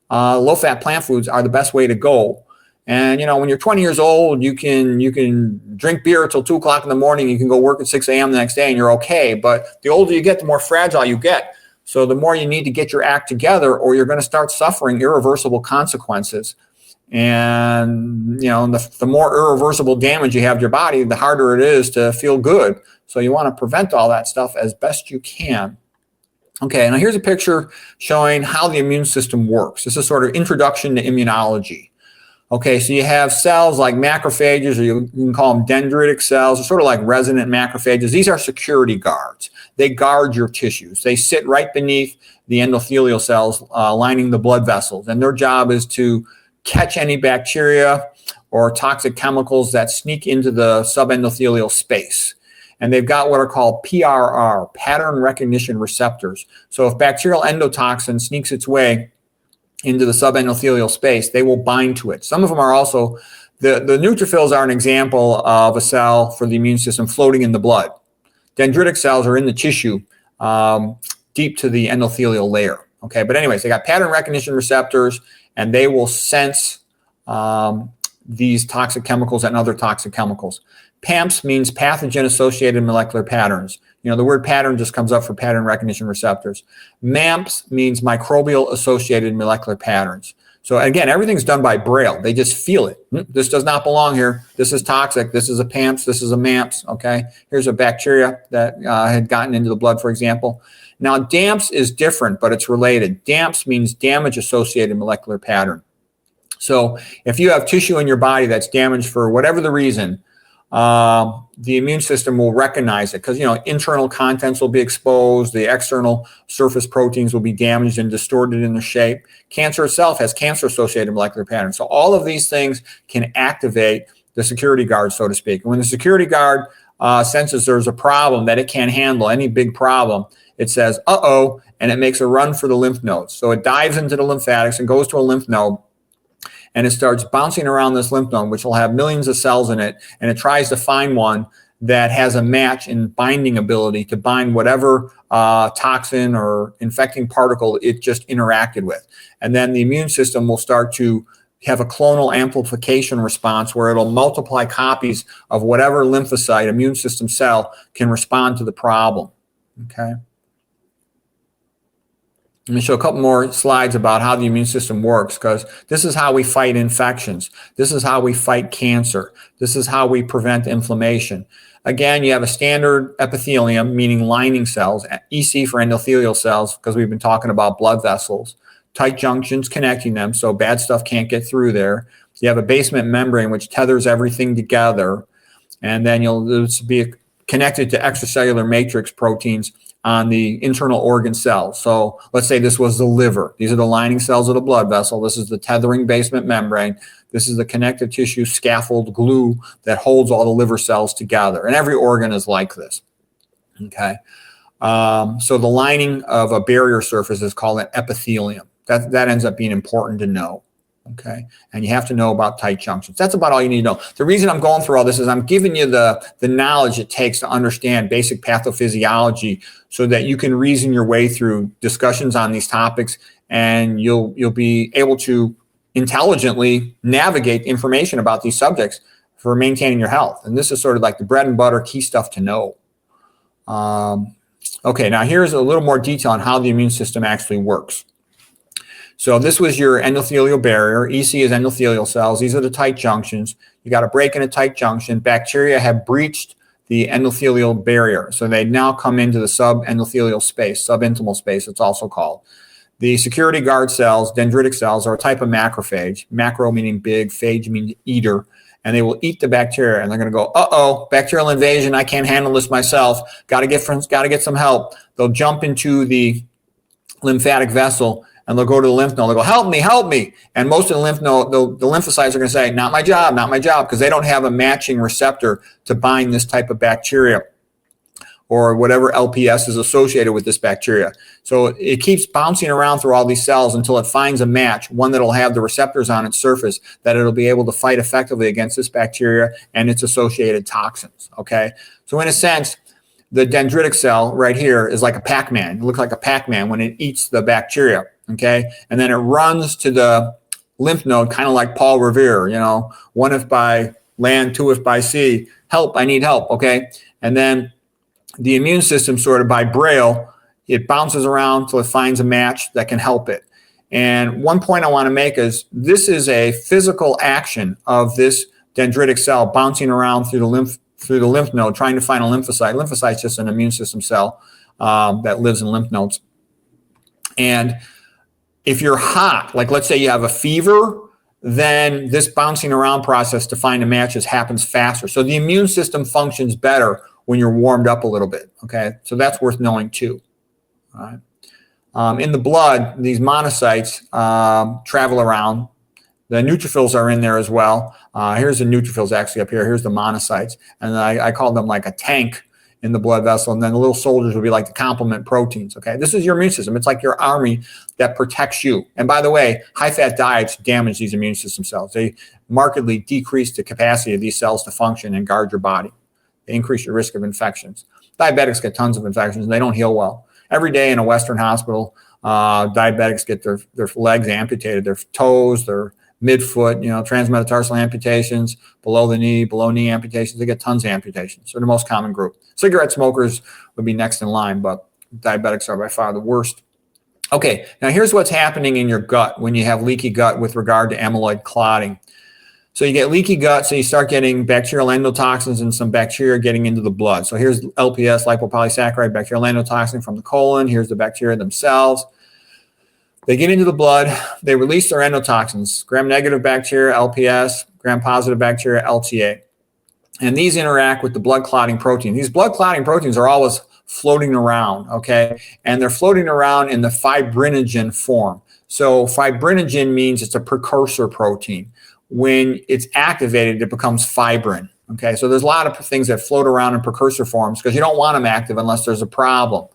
low-fat plant foods are the best way to go. And when you're 20 years old, you can drink beer till 2 o'clock in the morning. You can go work at 6 a.m. the next day, and you're okay. But the older you get, the more fragile you get. So the more you need to get your act together, or you're going to start suffering irreversible consequences. And the more irreversible damage you have to your body, the harder it is to feel good. So you want to prevent all that stuff as best you can. Okay, now here's a picture showing how the immune system works. This is sort of introduction to immunology. Okay, so you have cells like macrophages, or you can call them dendritic cells. They're sort of like resident macrophages. These are security guards. They guard your tissues. They sit right beneath the endothelial cells lining the blood vessels, and their job is to catch any bacteria or toxic chemicals that sneak into the subendothelial space. And they've got what are called PRR, pattern recognition receptors. So if bacterial endotoxin sneaks its way into the subendothelial space, they will bind to it. Some of them are also, the neutrophils are an example of a cell for the immune system floating in the blood. Dendritic cells are in the tissue deep to the endothelial layer. Okay, but anyways, they got pattern recognition receptors, and they will sense these toxic chemicals and other toxic chemicals. PAMPs means pathogen-associated molecular patterns. The word pattern just comes up for pattern recognition receptors. MAMPs means microbial-associated molecular patterns. So again, everything's done by Braille. They just feel it. This does not belong here. This is toxic. This is a PAMPs. This is a MAMPs. Okay, here's a bacteria that had gotten into the blood, for example. Now, DAMPs is different, but it's related. DAMPs means damage-associated molecular pattern. So if you have tissue in your body that's damaged for whatever the reason, the immune system will recognize it because, internal contents will be exposed. The external surface proteins will be damaged and distorted in their shape. Cancer itself has cancer-associated molecular patterns. So all of these things can activate the security guard, so to speak. And when the security guard senses there's a problem that it can't handle, any big problem, it says, uh-oh, and it makes a run for the lymph nodes. So it dives into the lymphatics and goes to a lymph node, and it starts bouncing around this lymph node, which will have millions of cells in it, and it tries to find one that has a match in binding ability to bind whatever toxin or infecting particle it just interacted with. And then the immune system will start to have a clonal amplification response where it'll multiply copies of whatever lymphocyte, immune system cell, can respond to the problem. Okay. Let me show a couple more slides about how the immune system works, because this is how we fight infections. This is how we fight cancer. This is how we prevent inflammation. Again, you have a standard epithelium, meaning lining cells, EC for endothelial cells, because we've been talking about blood vessels, tight junctions connecting them so bad stuff can't get through there. You have a basement membrane which tethers everything together, and then you'll be connected to extracellular matrix proteins on the internal organ cells. So let's say this was the liver. These are the lining cells of the blood vessel. This is the tethering basement membrane. This is the connective tissue scaffold glue that holds all the liver cells together. And every organ is like this. Okay. So the lining of a barrier surface is called an epithelium. That ends up being important to know. Okay. And you have to know about tight junctions. That's about all you need to know. The reason I'm going through all this is I'm giving you the knowledge it takes to understand basic pathophysiology so that you can reason your way through discussions on these topics, and you'll be able to intelligently navigate information about these subjects for maintaining your health. And this is sort of like the bread and butter key stuff to know. Okay, now here's a little more detail on how the immune system actually works. So this was your endothelial barrier. EC is endothelial cells. These are the tight junctions. You got a break in a tight junction. Bacteria have breached the endothelial barrier. So they now come into the subendothelial space, subintimal space, it's also called. The security guard cells, dendritic cells, are a type of macrophage. Macro meaning big, phage meaning eater. And they will eat the bacteria, and they're going to go, uh-oh, bacterial invasion, I can't handle this myself. Got to get some help. They'll jump into the lymphatic vessel, and they'll go to the lymph node. They'll go, help me, help me. And most of the lymph node, the lymphocytes are going to say, not my job, because they don't have a matching receptor to bind this type of bacteria or whatever LPS is associated with this bacteria. So it keeps bouncing around through all these cells until it finds a match, one that'll have the receptors on its surface that it'll be able to fight effectively against this bacteria and its associated toxins, okay? So in a sense, the dendritic cell right here is like a Pac-Man. It looks like a Pac-Man when it eats the bacteria, okay? And then it runs to the lymph node, kind of like Paul Revere, you know, one if by land, two if by sea, help, I need help, okay? And then the immune system, sort of by Braille, it bounces around till it finds a match that can help it. And one point I want to make is this is a physical action of this dendritic cell bouncing around through the lymph node, trying to find a lymphocyte. Lymphocyte is just an immune system cell that lives in lymph nodes. And if you're hot, like let's say you have a fever, then this bouncing around process to find a matches happens faster. So the immune system functions better when you're warmed up a little bit, okay? So that's worth knowing too, all right? In the blood, these monocytes travel around. The neutrophils are in there as well. Here's the neutrophils actually up here. Here's the monocytes. And I call them like a tank in the blood vessel. And then the little soldiers would be like the complement proteins, okay? This is your immune system. It's like your army that protects you. And by the way, high-fat diets damage these immune system cells. They markedly decrease the capacity of these cells to function and guard your body. Increase your risk of infections. Diabetics get tons of infections and they don't heal well. Every day in a Western hospital, diabetics get their legs amputated, their toes, their midfoot, you know, transmetatarsal amputations, below knee amputations. They get tons of amputations. They're the most common group. Cigarette smokers would be next in line, but diabetics are by far the worst. Okay, now here's what's happening in your gut when you have leaky gut with regard to amyloid clotting. So you get leaky gut, so you start getting bacterial endotoxins and some bacteria getting into the blood. So here's LPS, lipopolysaccharide, bacterial endotoxin from the colon. Here's the bacteria themselves. They get into the blood. They release their endotoxins, gram-negative bacteria, LPS, gram-positive bacteria, LTA. And these interact with the blood clotting protein. These blood clotting proteins are always floating around, okay? And they're floating around in the fibrinogen form. So fibrinogen means it's a precursor protein. When it's activated, it becomes fibrin. Okay, so there's a lot of things that float around in precursor forms because you don't want them active unless there's a problem.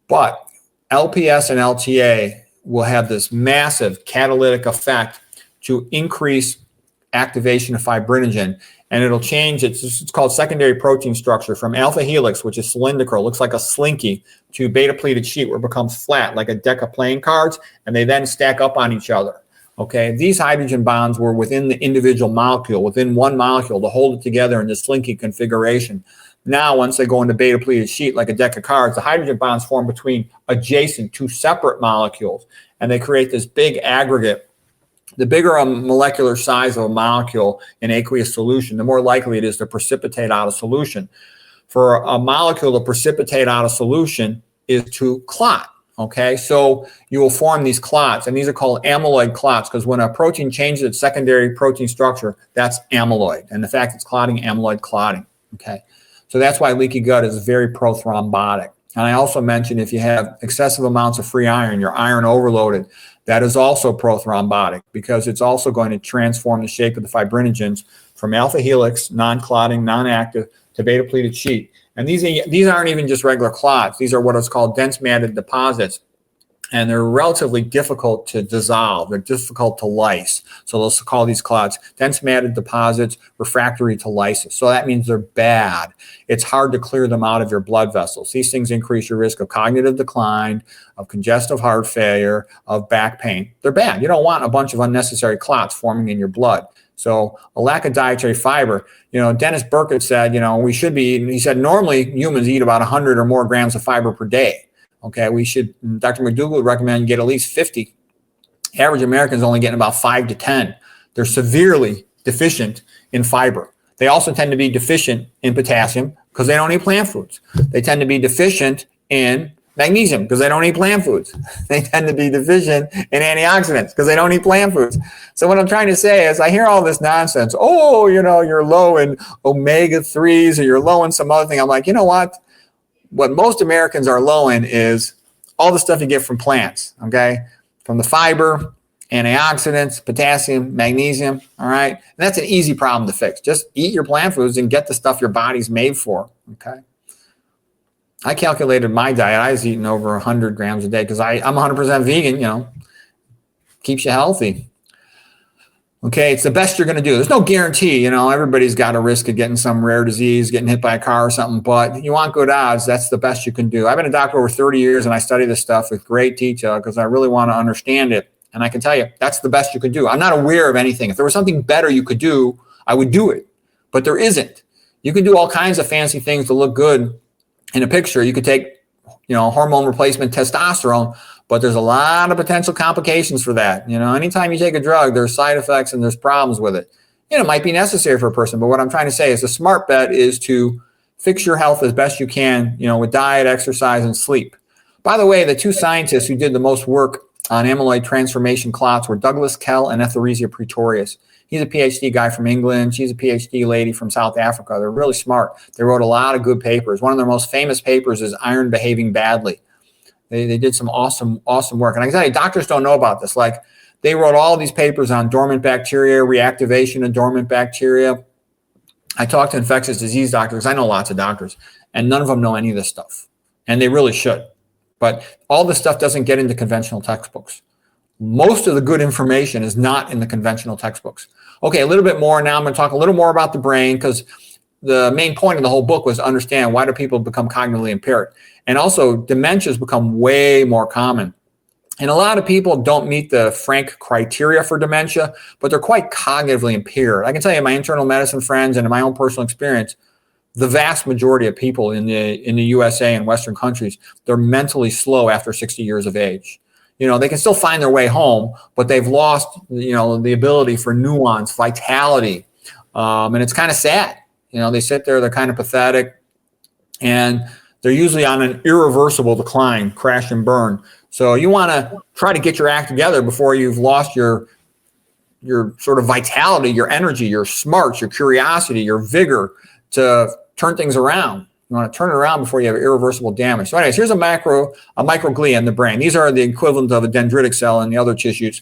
But LPS and LTA will have this massive catalytic effect to increase activation of fibrinogen, and it'll change it's called secondary protein structure from alpha helix, which is cylindrical, looks like a slinky, to beta pleated sheet where it becomes flat like a deck of playing cards, and they then stack up on each other. Okay, these hydrogen bonds were within the individual molecule, within one molecule to hold it together in this slinky configuration. Now, once they go into beta pleated sheet like a deck of cards, the hydrogen bonds form between adjacent two separate molecules, and they create this big aggregate. The bigger a molecular size of a molecule in aqueous solution, the more likely it is to precipitate out of solution. For a molecule to precipitate out of solution is to clot. Okay, so you will form these clots, and these are called amyloid clots because when a protein changes its secondary protein structure, that's amyloid. And the fact it's clotting, amyloid clotting. Okay, so that's why leaky gut is very prothrombotic. And I also mentioned if you have excessive amounts of free iron, you're iron overloaded, that is also prothrombotic because it's also going to transform the shape of the fibrinogens from alpha helix, non-clotting, non-active, to beta-pleated sheet. And these aren't even just regular clots. These are what is called dense matted deposits. And they're relatively difficult to dissolve. They're difficult to lyse. So let's call these clots dense matted deposits, refractory to lysis. So that means they're bad. It's hard to clear them out of your blood vessels. These things increase your risk of cognitive decline, of congestive heart failure, of back pain. They're bad. You don't want a bunch of unnecessary clots forming in your blood. So a lack of dietary fiber, Dennis Burkitt said, we should be eating, he said, normally humans eat about 100 or more grams of fiber per day. Okay, Dr. McDougall would recommend you get at least 50. Average Americans only getting about 5 to 10. They're severely deficient in fiber. They also tend to be deficient in potassium because they don't eat plant foods. They tend to be deficient in magnesium because they don't eat plant foods. They tend to be deficient in antioxidants because they don't eat plant foods. So what I'm trying to say is I hear all this nonsense. Oh, you're low in omega-3s or you're low in some other thing. I'm like, you know what? What most Americans are low in is all the stuff you get from plants, okay? From the fiber, antioxidants, potassium, magnesium, all right? And that's an easy problem to fix. Just eat your plant foods and get the stuff your body's made for, okay? I calculated my diet. I was eating over 100 grams a day because I'm 100% vegan, keeps you healthy. Okay, it's the best you're going to do. There's no guarantee, everybody's got a risk of getting some rare disease, getting hit by a car or something, but you want good odds. That's the best you can do. I've been a doctor over 30 years and I study this stuff with great detail because I really want to understand it. And I can tell you, that's the best you can do. I'm not aware of anything. If there was something better you could do, I would do it, but there isn't. You can do all kinds of fancy things to look good in a picture. You could take, hormone replacement testosterone, but there's a lot of potential complications for that. Anytime you take a drug, there's side effects and there's problems with it. It might be necessary for a person, but what I'm trying to say is the smart bet is to fix your health as best you can, with diet, exercise, and sleep. By the way, the two scientists who did the most work on amyloid transformation clots were Douglas Kell and Etheresia Pretorius. He's a PhD guy from England. She's a PhD lady from South Africa. They're really smart. They wrote a lot of good papers. One of their most famous papers is Iron Behaving Badly. They did some awesome work. And I can tell you, doctors don't know about this. Like, they wrote all these papers on dormant bacteria, reactivation of dormant bacteria. I talk to infectious disease doctors. I know lots of doctors, and none of them know any of this stuff. And they really should. But all this stuff doesn't get into conventional textbooks. Most of the good information is not in the conventional textbooks. Okay, a little bit more. Now I'm going to talk a little more about the brain because the main point of the whole book was to understand why do people become cognitively impaired. And also, dementias become way more common. And a lot of people don't meet the frank criteria for dementia, but they're quite cognitively impaired. I can tell you, my internal medicine friends and in my own personal experience, the vast majority of people in the USA and Western countries, they're mentally slow after 60 years of age. They can still find their way home, but they've lost, the ability for nuance, vitality. And it's kind of sad. They sit there, they're kind of pathetic, and they're usually on an irreversible decline, crash and burn. So you want to try to get your act together before you've lost your sort of vitality, your energy, your smarts, your curiosity, your vigor to turn things around. You want to turn it around before you have irreversible damage. So anyways, here's a microglia in the brain. These are the equivalent of a dendritic cell in the other tissues.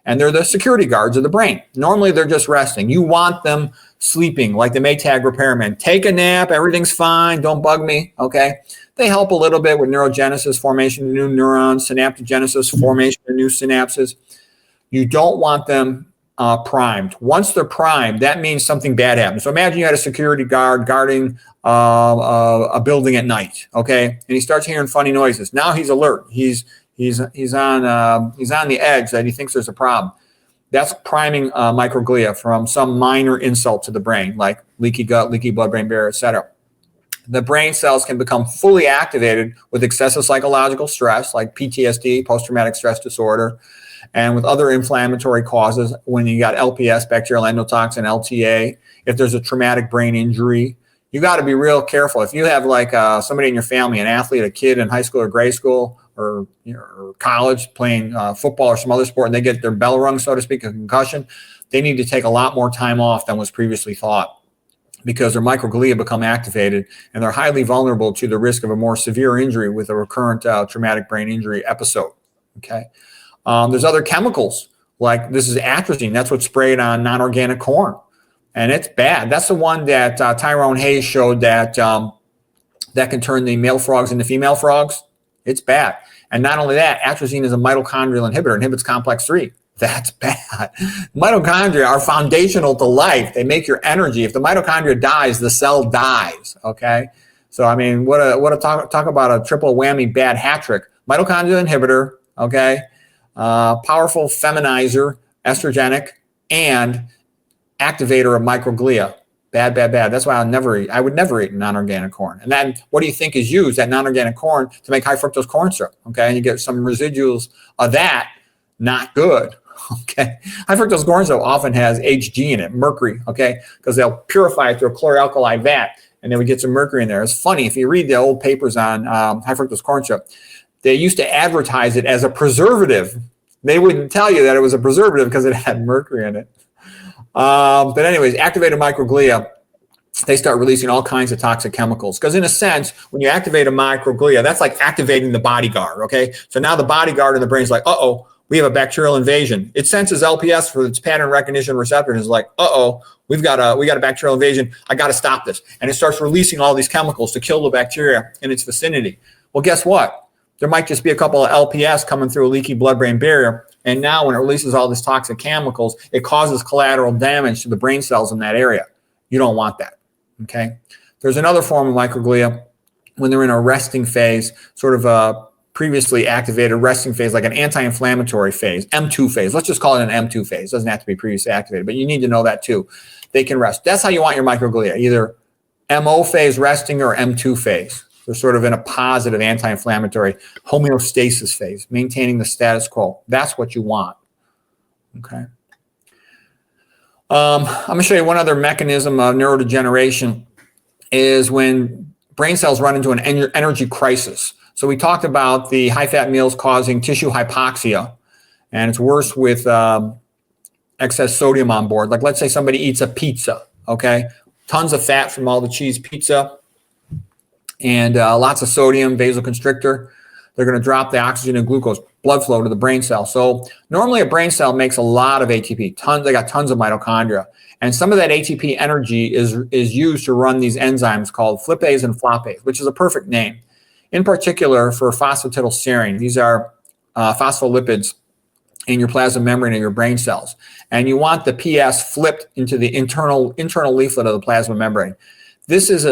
And they're the security guards of the brain. Normally, they're just resting. You want them sleeping like the Maytag repairman. Take a nap. Everything's fine. Don't bug me. Okay. They help a little bit with neurogenesis, formation of new neurons, synaptogenesis, formation of new synapses. You don't want them primed. Once they're primed, that means something bad happens. So imagine you had a security guard guarding a building at night. Okay. And he starts hearing funny noises. Now he's alert. He's on the edge that he thinks there's a problem. That's priming microglia from some minor insult to the brain, like leaky gut, leaky blood-brain barrier, etc. The brain cells can become fully activated with excessive psychological stress, like PTSD, post-traumatic stress disorder, and with other inflammatory causes. When you got LPS, bacterial endotoxin, LTA, if there's a traumatic brain injury, you got to be real careful. If you have like somebody in your family, an athlete, a kid in high school or grade school, or college playing football or some other sport, and they get their bell rung, so to speak, a concussion, they need to take a lot more time off than was previously thought. because their microglia become activated, and they're highly vulnerable to the risk of a more severe injury with a recurrent traumatic brain injury episode. Okay. There's other chemicals, like this is atrazine. That's what's sprayed on non-organic corn, and it's bad. That's the one that Tyrone Hayes showed that that can turn the male frogs into female frogs. It's bad. And not only that, atrazine is a mitochondrial inhibitor, inhibits complex 3. That's bad. Mitochondria are foundational to life. They make your energy. If the mitochondria dies, the cell dies. Okay. So, I mean, what a talk about a triple whammy bad hat trick. Mitochondrial inhibitor, okay, powerful feminizer, estrogenic, and activator of microglia. Bad, bad, bad. That's why I would never eat non-organic corn. And then what do you think is used, that non-organic corn, to make high fructose corn syrup? Okay. And you get some residuals of that. Not good. Okay. High fructose corn syrup often has Hg in it, mercury. Okay. Because they'll purify it through a chloralkali vat, and then we get some mercury in there. It's funny. If you read the old papers on high fructose corn syrup, they used to advertise it as a preservative. They wouldn't tell you that it was a preservative because it had mercury in it. But anyways, activated microglia, they start releasing all kinds of toxic chemicals. Because in a sense, when you activate a microglia, that's like activating the bodyguard, okay? So now the bodyguard in the brain is like, uh-oh, we have a bacterial invasion. It senses LPS for its pattern recognition receptor and is like, uh-oh, we got a bacterial invasion. I got to stop this. And it starts releasing all these chemicals to kill the bacteria in its vicinity. Well, guess what? There might just be a couple of LPS coming through a leaky blood-brain barrier. And now when it releases all these toxic chemicals, it causes collateral damage to the brain cells in that area. You don't want that, okay? There's another form of microglia when they're in a resting phase, sort of a previously activated resting phase, like an anti-inflammatory phase, M2 phase. Let's just call it an M2 phase. It doesn't have to be previously activated, but you need to know that too. They can rest. That's how you want your microglia, either MO phase resting or M2 phase. They're sort of in a positive anti-inflammatory homeostasis phase, maintaining the status quo. That's what you want. Okay. I'm going to show you one other mechanism of neurodegeneration is when brain cells run into an energy crisis. So we talked about the high-fat meals causing tissue hypoxia, and it's worse with excess sodium on board. Like let's say somebody eats a pizza, okay? Tons of fat from all the cheese pizza, and lots of sodium, vasoconstrictor. They're going to drop the oxygen and glucose blood flow to the brain cell. So normally a brain cell makes a lot of ATP. They got tons of mitochondria. And some of that ATP energy is used to run these enzymes called flipase and floppase, which is a perfect name. In particular for phosphatidylserine. These are phospholipids in your plasma membrane of your brain cells. And you want the PS flipped into the internal leaflet of the plasma membrane. This is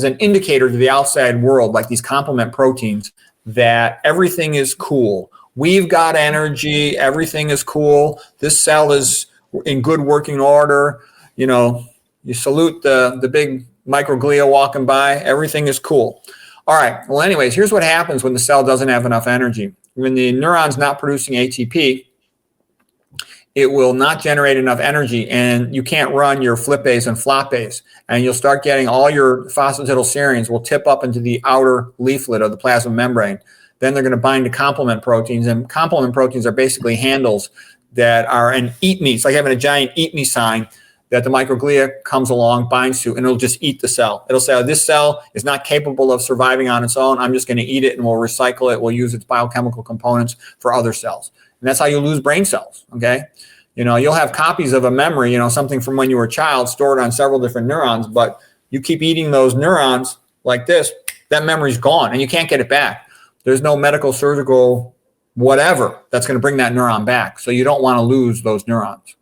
an indicator to the outside world, like these complement proteins, that everything is cool. We've got energy. Everything is cool. This cell is in good working order. You know, you salute the big microglia walking by. Everything is cool. All right. Well, anyways, here's what happens when the cell doesn't have enough energy. When the neuron's not producing ATP, it will not generate enough energy, and you can't run your flipase and floppase, and you'll start getting all your phosphatidylserines will tip up into the outer leaflet of the plasma membrane. Then they're going to bind to complement proteins, and complement proteins are basically handles that are an eat me. It's like having a giant eat me sign that the microglia comes along, binds to, and it'll just eat the cell. It'll say, oh, this cell is not capable of surviving on its own. I'm just going to eat it, and we'll recycle it. We'll use its biochemical components for other cells. And that's how you lose brain cells, okay? You know, you'll have copies of a memory, you know, something from when you were a child stored on several different neurons, but you keep eating those neurons like this, that memory's gone, and you can't get it back. There's no medical, surgical, whatever that's going to bring that neuron back. So you don't want to lose those neurons.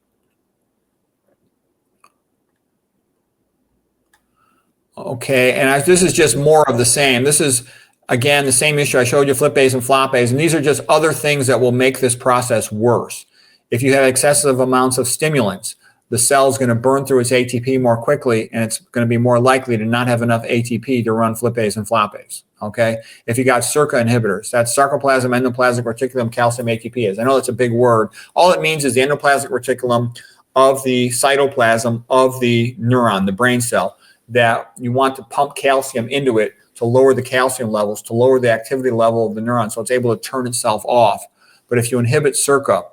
Okay, and this is just more of the same. This is, again, the same issue I showed you, flipase and floppase, and these are just other things that will make this process worse. If you have excessive amounts of stimulants, the cell is going to burn through its ATP more quickly, and it's going to be more likely to not have enough ATP to run flipase and floppase, okay? If you got SERCA inhibitors, that's sarcoplasm, endoplasmic reticulum, calcium ATPase. I know that's a big word. All it means is the endoplasmic reticulum of the cytoplasm of the neuron, the brain cell, that you want to pump calcium into it to lower the calcium levels, to lower the activity level of the neuron so it's able to turn itself off. But if you inhibit SERCA,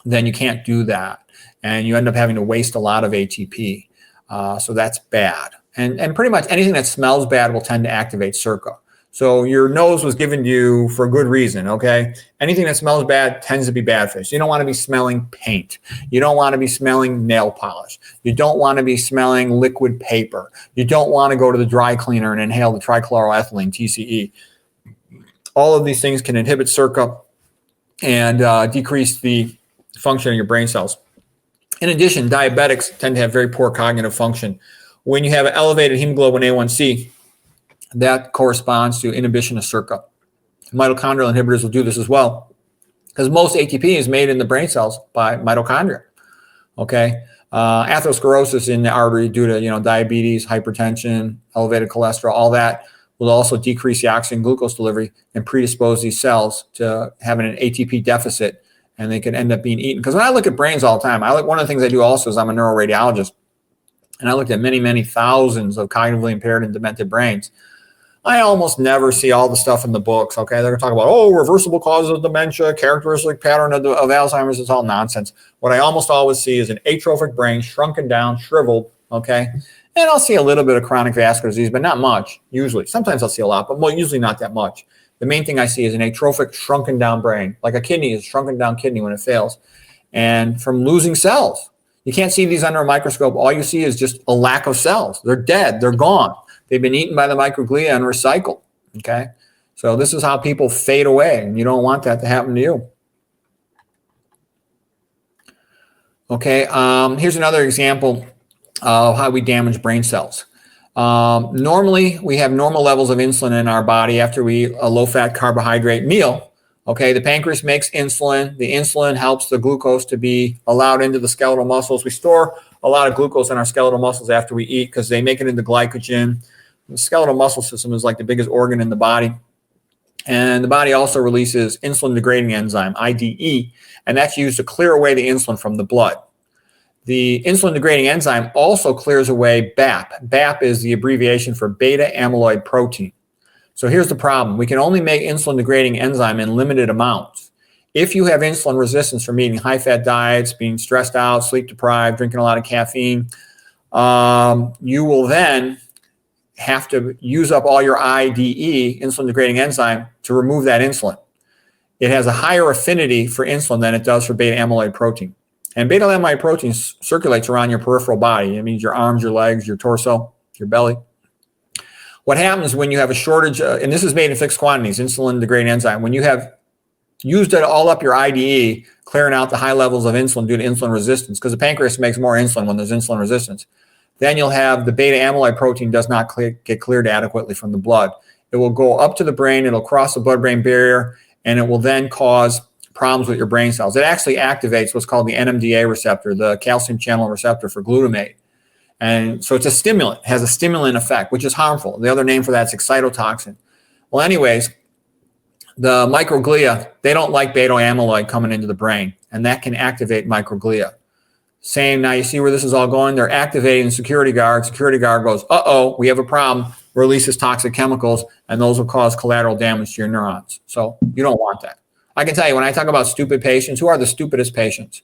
then you can't do that, and you end up having to waste a lot of ATP. So that's bad. And pretty much anything that smells bad will tend to activate CERCA. So your nose was given to you for a good reason, okay? Anything that smells bad tends to be bad for you. So you don't want to be smelling paint. You don't want to be smelling nail polish. You don't want to be smelling liquid paper. You don't want to go to the dry cleaner and inhale the trichloroethylene, TCE. All of these things can inhibit CERCA and decrease the function of your brain cells. In addition, diabetics tend to have very poor cognitive function. When you have an elevated hemoglobin A1C, that corresponds to inhibition of CERCA. Mitochondrial inhibitors will do this as well, because most ATP is made in the brain cells by mitochondria. Okay, atherosclerosis in the artery due to diabetes, hypertension, elevated cholesterol, all that will also decrease the oxygen glucose delivery and predispose these cells to having an ATP deficit, and they can end up being eaten. Because when I look at brains all the time, one of the things I do also is I'm a neuroradiologist, and I looked at many, many thousands of cognitively impaired and demented brains. I almost never see all the stuff in the books, okay? They're going to talk about, reversible causes of dementia, characteristic pattern of Alzheimer's. It's all nonsense. What I almost always see is an atrophic brain, shrunken down, shriveled, okay? And I'll see a little bit of chronic vascular disease, but not much, usually. Sometimes I'll see a lot, but usually not that much. The main thing I see is an atrophic, shrunken down brain, like a kidney is a shrunken down kidney when it fails. And from losing cells. You can't see these under a microscope. All you see is just a lack of cells. They're dead. They're gone. They've been eaten by the microglia and recycled, okay? So this is how people fade away, and you don't want that to happen to you. Okay, here's another example of how we damage brain cells. Normally, we have normal levels of insulin in our body after we eat a low-fat carbohydrate meal. Okay, the pancreas makes insulin. The insulin helps the glucose to be allowed into the skeletal muscles. We store a lot of glucose in our skeletal muscles after we eat because they make it into glycogen. The skeletal muscle system is like the biggest organ in the body. And the body also releases insulin-degrading enzyme, IDE, and that's used to clear away the insulin from the blood. The insulin-degrading enzyme also clears away BAP. BAP is the abbreviation for beta-amyloid protein. So here's the problem. We can only make insulin-degrading enzyme in limited amounts. If you have insulin resistance from eating high-fat diets, being stressed out, sleep-deprived, drinking a lot of caffeine, you will then have to use up all your IDE, insulin-degrading enzyme, to remove that insulin. It has a higher affinity for insulin than it does for beta-amyloid protein. And beta-amyloid protein circulates around your peripheral body. It means your arms, your legs, your torso, your belly. What happens when you have a shortage, and this is made in fixed quantities, insulin-degrading enzyme, when you have used it all up your IDE, clearing out the high levels of insulin due to insulin resistance, because the pancreas makes more insulin when there's insulin resistance, then you'll have the beta-amyloid protein does not get cleared adequately from the blood. It will go up to the brain, it'll cross the blood-brain barrier, and it will then cause problems with your brain cells. It actually activates what's called the NMDA receptor, the calcium channel receptor for glutamate. And so it's a stimulant, has a stimulant effect, which is harmful. The other name for that is excitotoxin. Well, anyways, the microglia, they don't like beta amyloid coming into the brain, and that can activate microglia. Same, now you see where this is all going? They're activating the security guard. Security guard goes, uh-oh, we have a problem, releases toxic chemicals, and those will cause collateral damage to your neurons. So you don't want that. I can tell you, when I talk about stupid patients, who are the stupidest patients?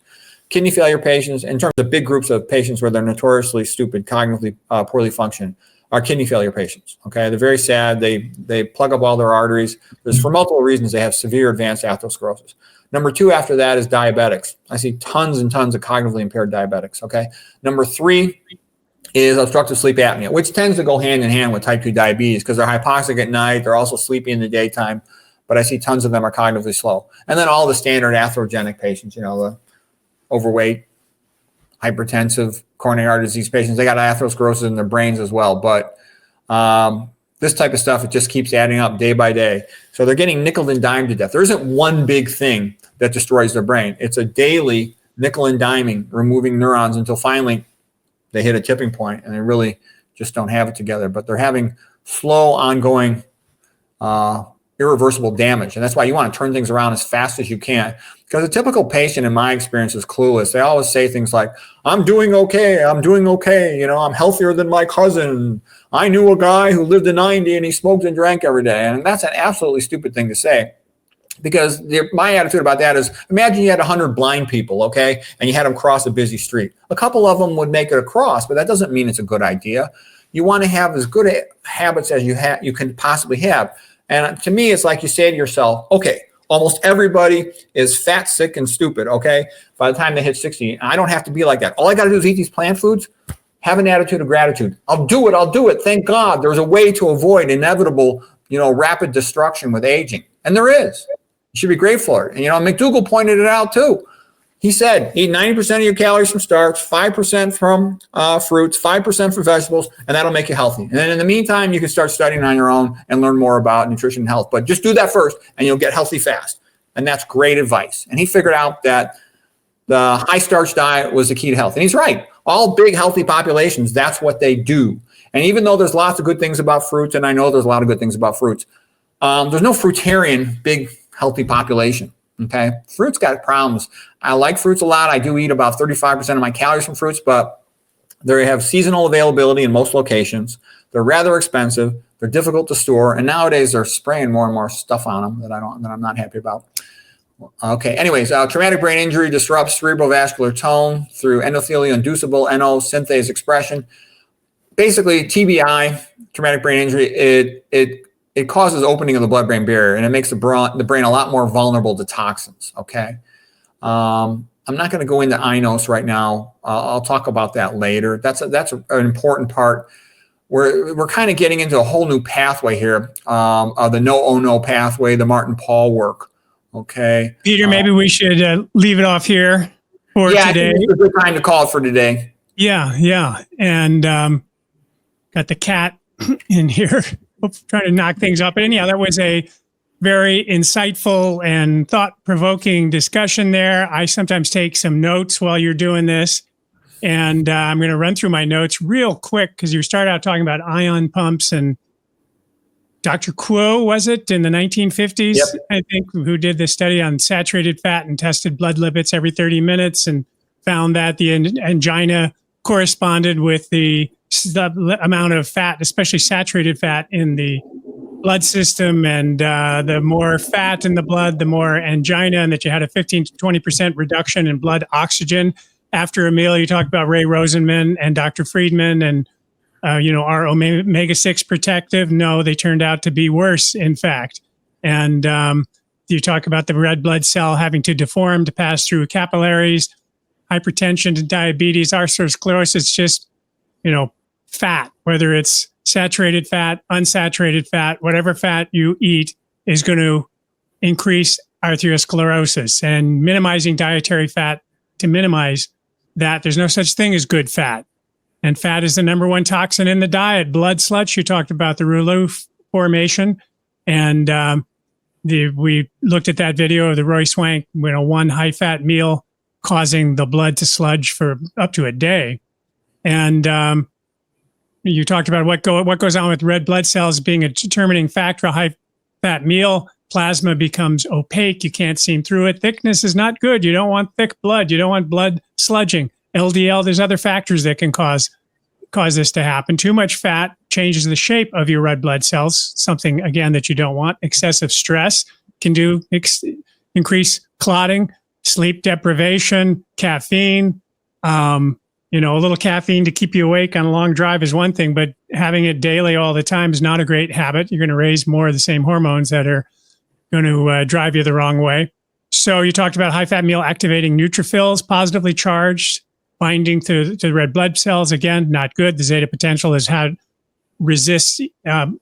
Kidney failure patients, in terms of big groups of patients where they're notoriously stupid, cognitively poorly functioning, are kidney failure patients. Okay, they're very sad. They plug up all their arteries. For multiple reasons, they have severe advanced atherosclerosis. Number two after that is diabetics. I see tons and tons of cognitively impaired diabetics. Okay, number three is obstructive sleep apnea, which tends to go hand in hand with type 2 diabetes because they're hypoxic at night. They're also sleepy in the daytime, but I see tons of them are cognitively slow. And then all the standard atherogenic patients, the overweight, hypertensive, coronary artery disease patients, they got atherosclerosis in their brains as well. But this type of stuff, it just keeps adding up day by day. So they're getting nickel and dimed to death. There isn't one big thing that destroys their brain. It's a daily nickel and diming, removing neurons until finally they hit a tipping point and they really just don't have it together. But they're having slow, ongoing, irreversible damage. And that's why you want to turn things around as fast as you can. Because a typical patient, in my experience, is clueless. They always say things like, I'm doing okay. I'm doing okay. I'm healthier than my cousin. I knew a guy who lived to 90 and he smoked and drank every day. And that's an absolutely stupid thing to say. Because my attitude about that is, imagine you had 100 blind people, okay, and you had them cross a busy street. A couple of them would make it across, but that doesn't mean it's a good idea. You want to have as good habits as you can possibly have. And to me, it's like you say to yourself, okay, almost everybody is fat, sick, and stupid, okay, by the time they hit 60. I don't have to be like that. All I got to do is eat these plant foods, have an attitude of gratitude. I'll do it. Thank God there's a way to avoid inevitable, rapid destruction with aging. And there is. You should be grateful for it. And, McDougall pointed it out too. He said, eat 90% of your calories from starch, 5% from fruits, 5% from vegetables, and that'll make you healthy. And then in the meantime, you can start studying on your own and learn more about nutrition and health. But just do that first, and you'll get healthy fast. And that's great advice. And he figured out that the high starch diet was the key to health. And he's right. All big, healthy populations, that's what they do. And even though there's lots of good things about fruits, and I know there's a lot of good things about fruits, there's no fruitarian big, healthy population. Okay. Fruits got problems. I like fruits a lot. I do eat about 35% of my calories from fruits, but they have seasonal availability in most locations. They're rather expensive. They're difficult to store. And nowadays they're spraying more and more stuff on them that I'm not happy about. Okay. Anyways, traumatic brain injury disrupts cerebrovascular tone through endothelial inducible NO synthase expression. Basically, TBI, traumatic brain injury, it causes opening of the blood-brain barrier, and it makes the brain a lot more vulnerable to toxins, okay? I'm not going to go into inos right now. I'll talk about that later. That's an important part. We're kind of getting into a whole new pathway here, the no pathway, the Martin Pall work, okay? Peter, maybe we should leave it off here for today. I think it's a good time to call it for today. Yeah. And got the cat in here. Trying to knock things up. But anyhow, that was a very insightful and thought-provoking discussion there. I sometimes take some notes while you're doing this. And I'm going to run through my notes real quick because you started out talking about ion pumps, and Dr. Kuo, was it, in the 1950s, yep. I think, who did this study on saturated fat and tested blood lipids every 30 minutes and found that the angina corresponded with the amount of fat, especially saturated fat, in the blood system. And the more fat in the blood, the more angina, and that you had a 15 to 20% reduction in blood oxygen after a meal. You talked about Ray Rosenman and Dr. Friedman and, are omega-6 protective? No, they turned out to be worse, in fact. And you talk about the red blood cell having to deform to pass through capillaries, hypertension to diabetes, atherosclerosis, just, fat, whether it's saturated fat, unsaturated fat, whatever fat you eat is going to increase atherosclerosis, and minimizing dietary fat to minimize that. There's no such thing as good fat. And fat is the number one toxin in the diet. Blood sludge, you talked about the rouleau formation. And we looked at that video of the Roy Swank, one high-fat meal causing the blood to sludge for up to a day. And you talked about what goes on with red blood cells being a determining factor. A high-fat meal, plasma becomes opaque. You can't see through it. Thickness is not good. You don't want thick blood. You don't want blood sludging. LDL, there's other factors that can cause this to happen. Too much fat changes the shape of your red blood cells, something, again, that you don't want. Excessive stress can increase clotting, sleep deprivation, caffeine. A little caffeine to keep you awake on a long drive is one thing, but having it daily all the time is not a great habit. You're going to raise more of the same hormones that are going to drive you the wrong way. So you talked about high-fat meal activating neutrophils, positively charged, binding to red blood cells. Again, not good. The zeta potential is how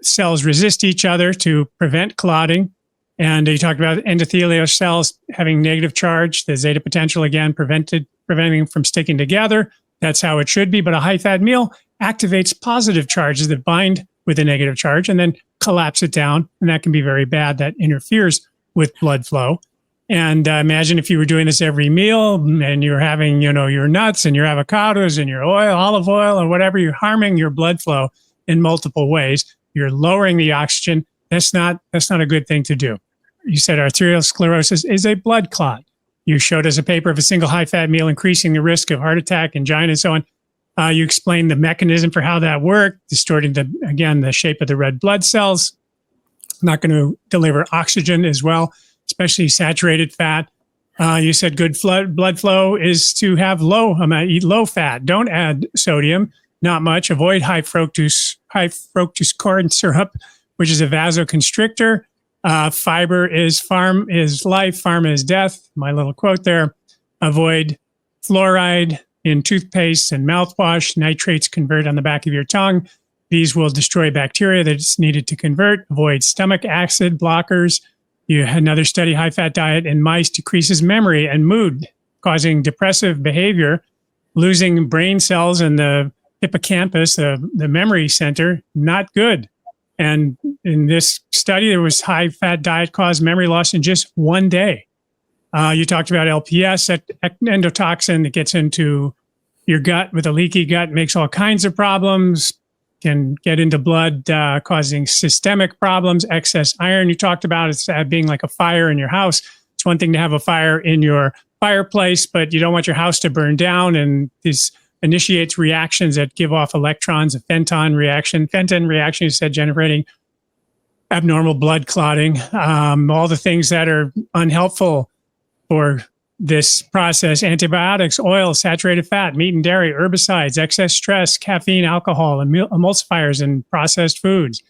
cells resist each other to prevent clotting. And you talked about endothelial cells having negative charge. The zeta potential, again, preventing from sticking together. That's how it should be. But a high-fat meal activates positive charges that bind with a negative charge and then collapse it down. And that can be very bad. That interferes with blood flow. And imagine if you were doing this every meal and you're having, your nuts and your avocados and your oil, olive oil, or whatever, you're harming your blood flow in multiple ways. You're lowering the oxygen. That's not a good thing to do. You said atherosclerosis is a blood clot. You showed us a paper of a single high-fat meal increasing the risk of heart attack, angina, and so on. You explained the mechanism for how that worked, distorting the shape of the red blood cells. Not going to deliver oxygen as well. especially saturated fat. You said good blood flow is to have eat low fat. Don't add sodium, not much. Avoid high fructose corn syrup, which is a vasoconstrictor. Fiber is life, pharma is death. My little quote there. Avoid fluoride in toothpaste and mouthwash. Nitrates convert on the back of your tongue. These will destroy bacteria that's needed to convert. Avoid stomach acid blockers. You had another study, high-fat diet in mice decreases memory and mood, causing depressive behavior, losing brain cells in the hippocampus, the memory center, not good. And in this study, there was high-fat diet caused memory loss in just 1 day. You talked about LPS, endotoxin that gets into your gut with a leaky gut, makes all kinds of problems, can get into blood, causing systemic problems. Excess iron you talked about, it's being like a fire in your house. It's one thing to have a fire in your fireplace, but you don't want your house to burn down. And this initiates reactions that give off electrons, a Fenton reaction, you said, generating abnormal blood clotting, all the things that are unhelpful for this process: antibiotics, oil, saturated fat, meat and dairy, herbicides, excess stress, caffeine, alcohol, emulsifiers, and processed foods.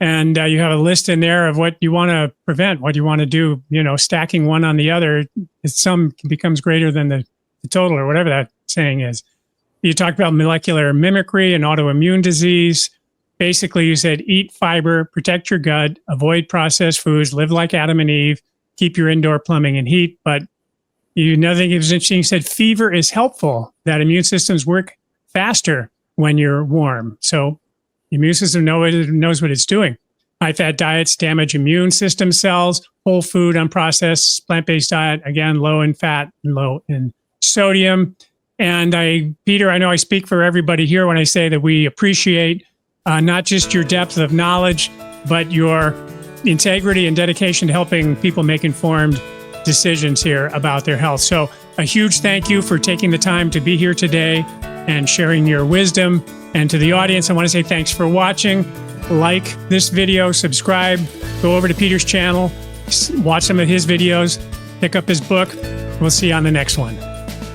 And you have a list in there of what you want to prevent, what you want to do, stacking one on the other. Some becomes greater than the total, or whatever that saying is. You talked about molecular mimicry and autoimmune disease. Basically, you said eat fiber, protect your gut, avoid processed foods, live like Adam and Eve, keep your indoor plumbing and heat. But another thing that was interesting, you said fever is helpful, that immune systems work faster when you're warm. So the immune system knows what it's doing. High-fat diets damage immune system cells. Whole food, unprocessed, plant-based diet, again, low in fat and low in sodium. And Peter, I know I speak for everybody here when I say that we appreciate not just your depth of knowledge, but your integrity and dedication to helping people make informed decisions here about their health. So a huge thank you for taking the time to be here today and sharing your wisdom. And to the audience, I want to say thanks for watching. Like this video, subscribe, go over to Peter's channel, watch some of his videos, pick up his book. We'll see you on the next one.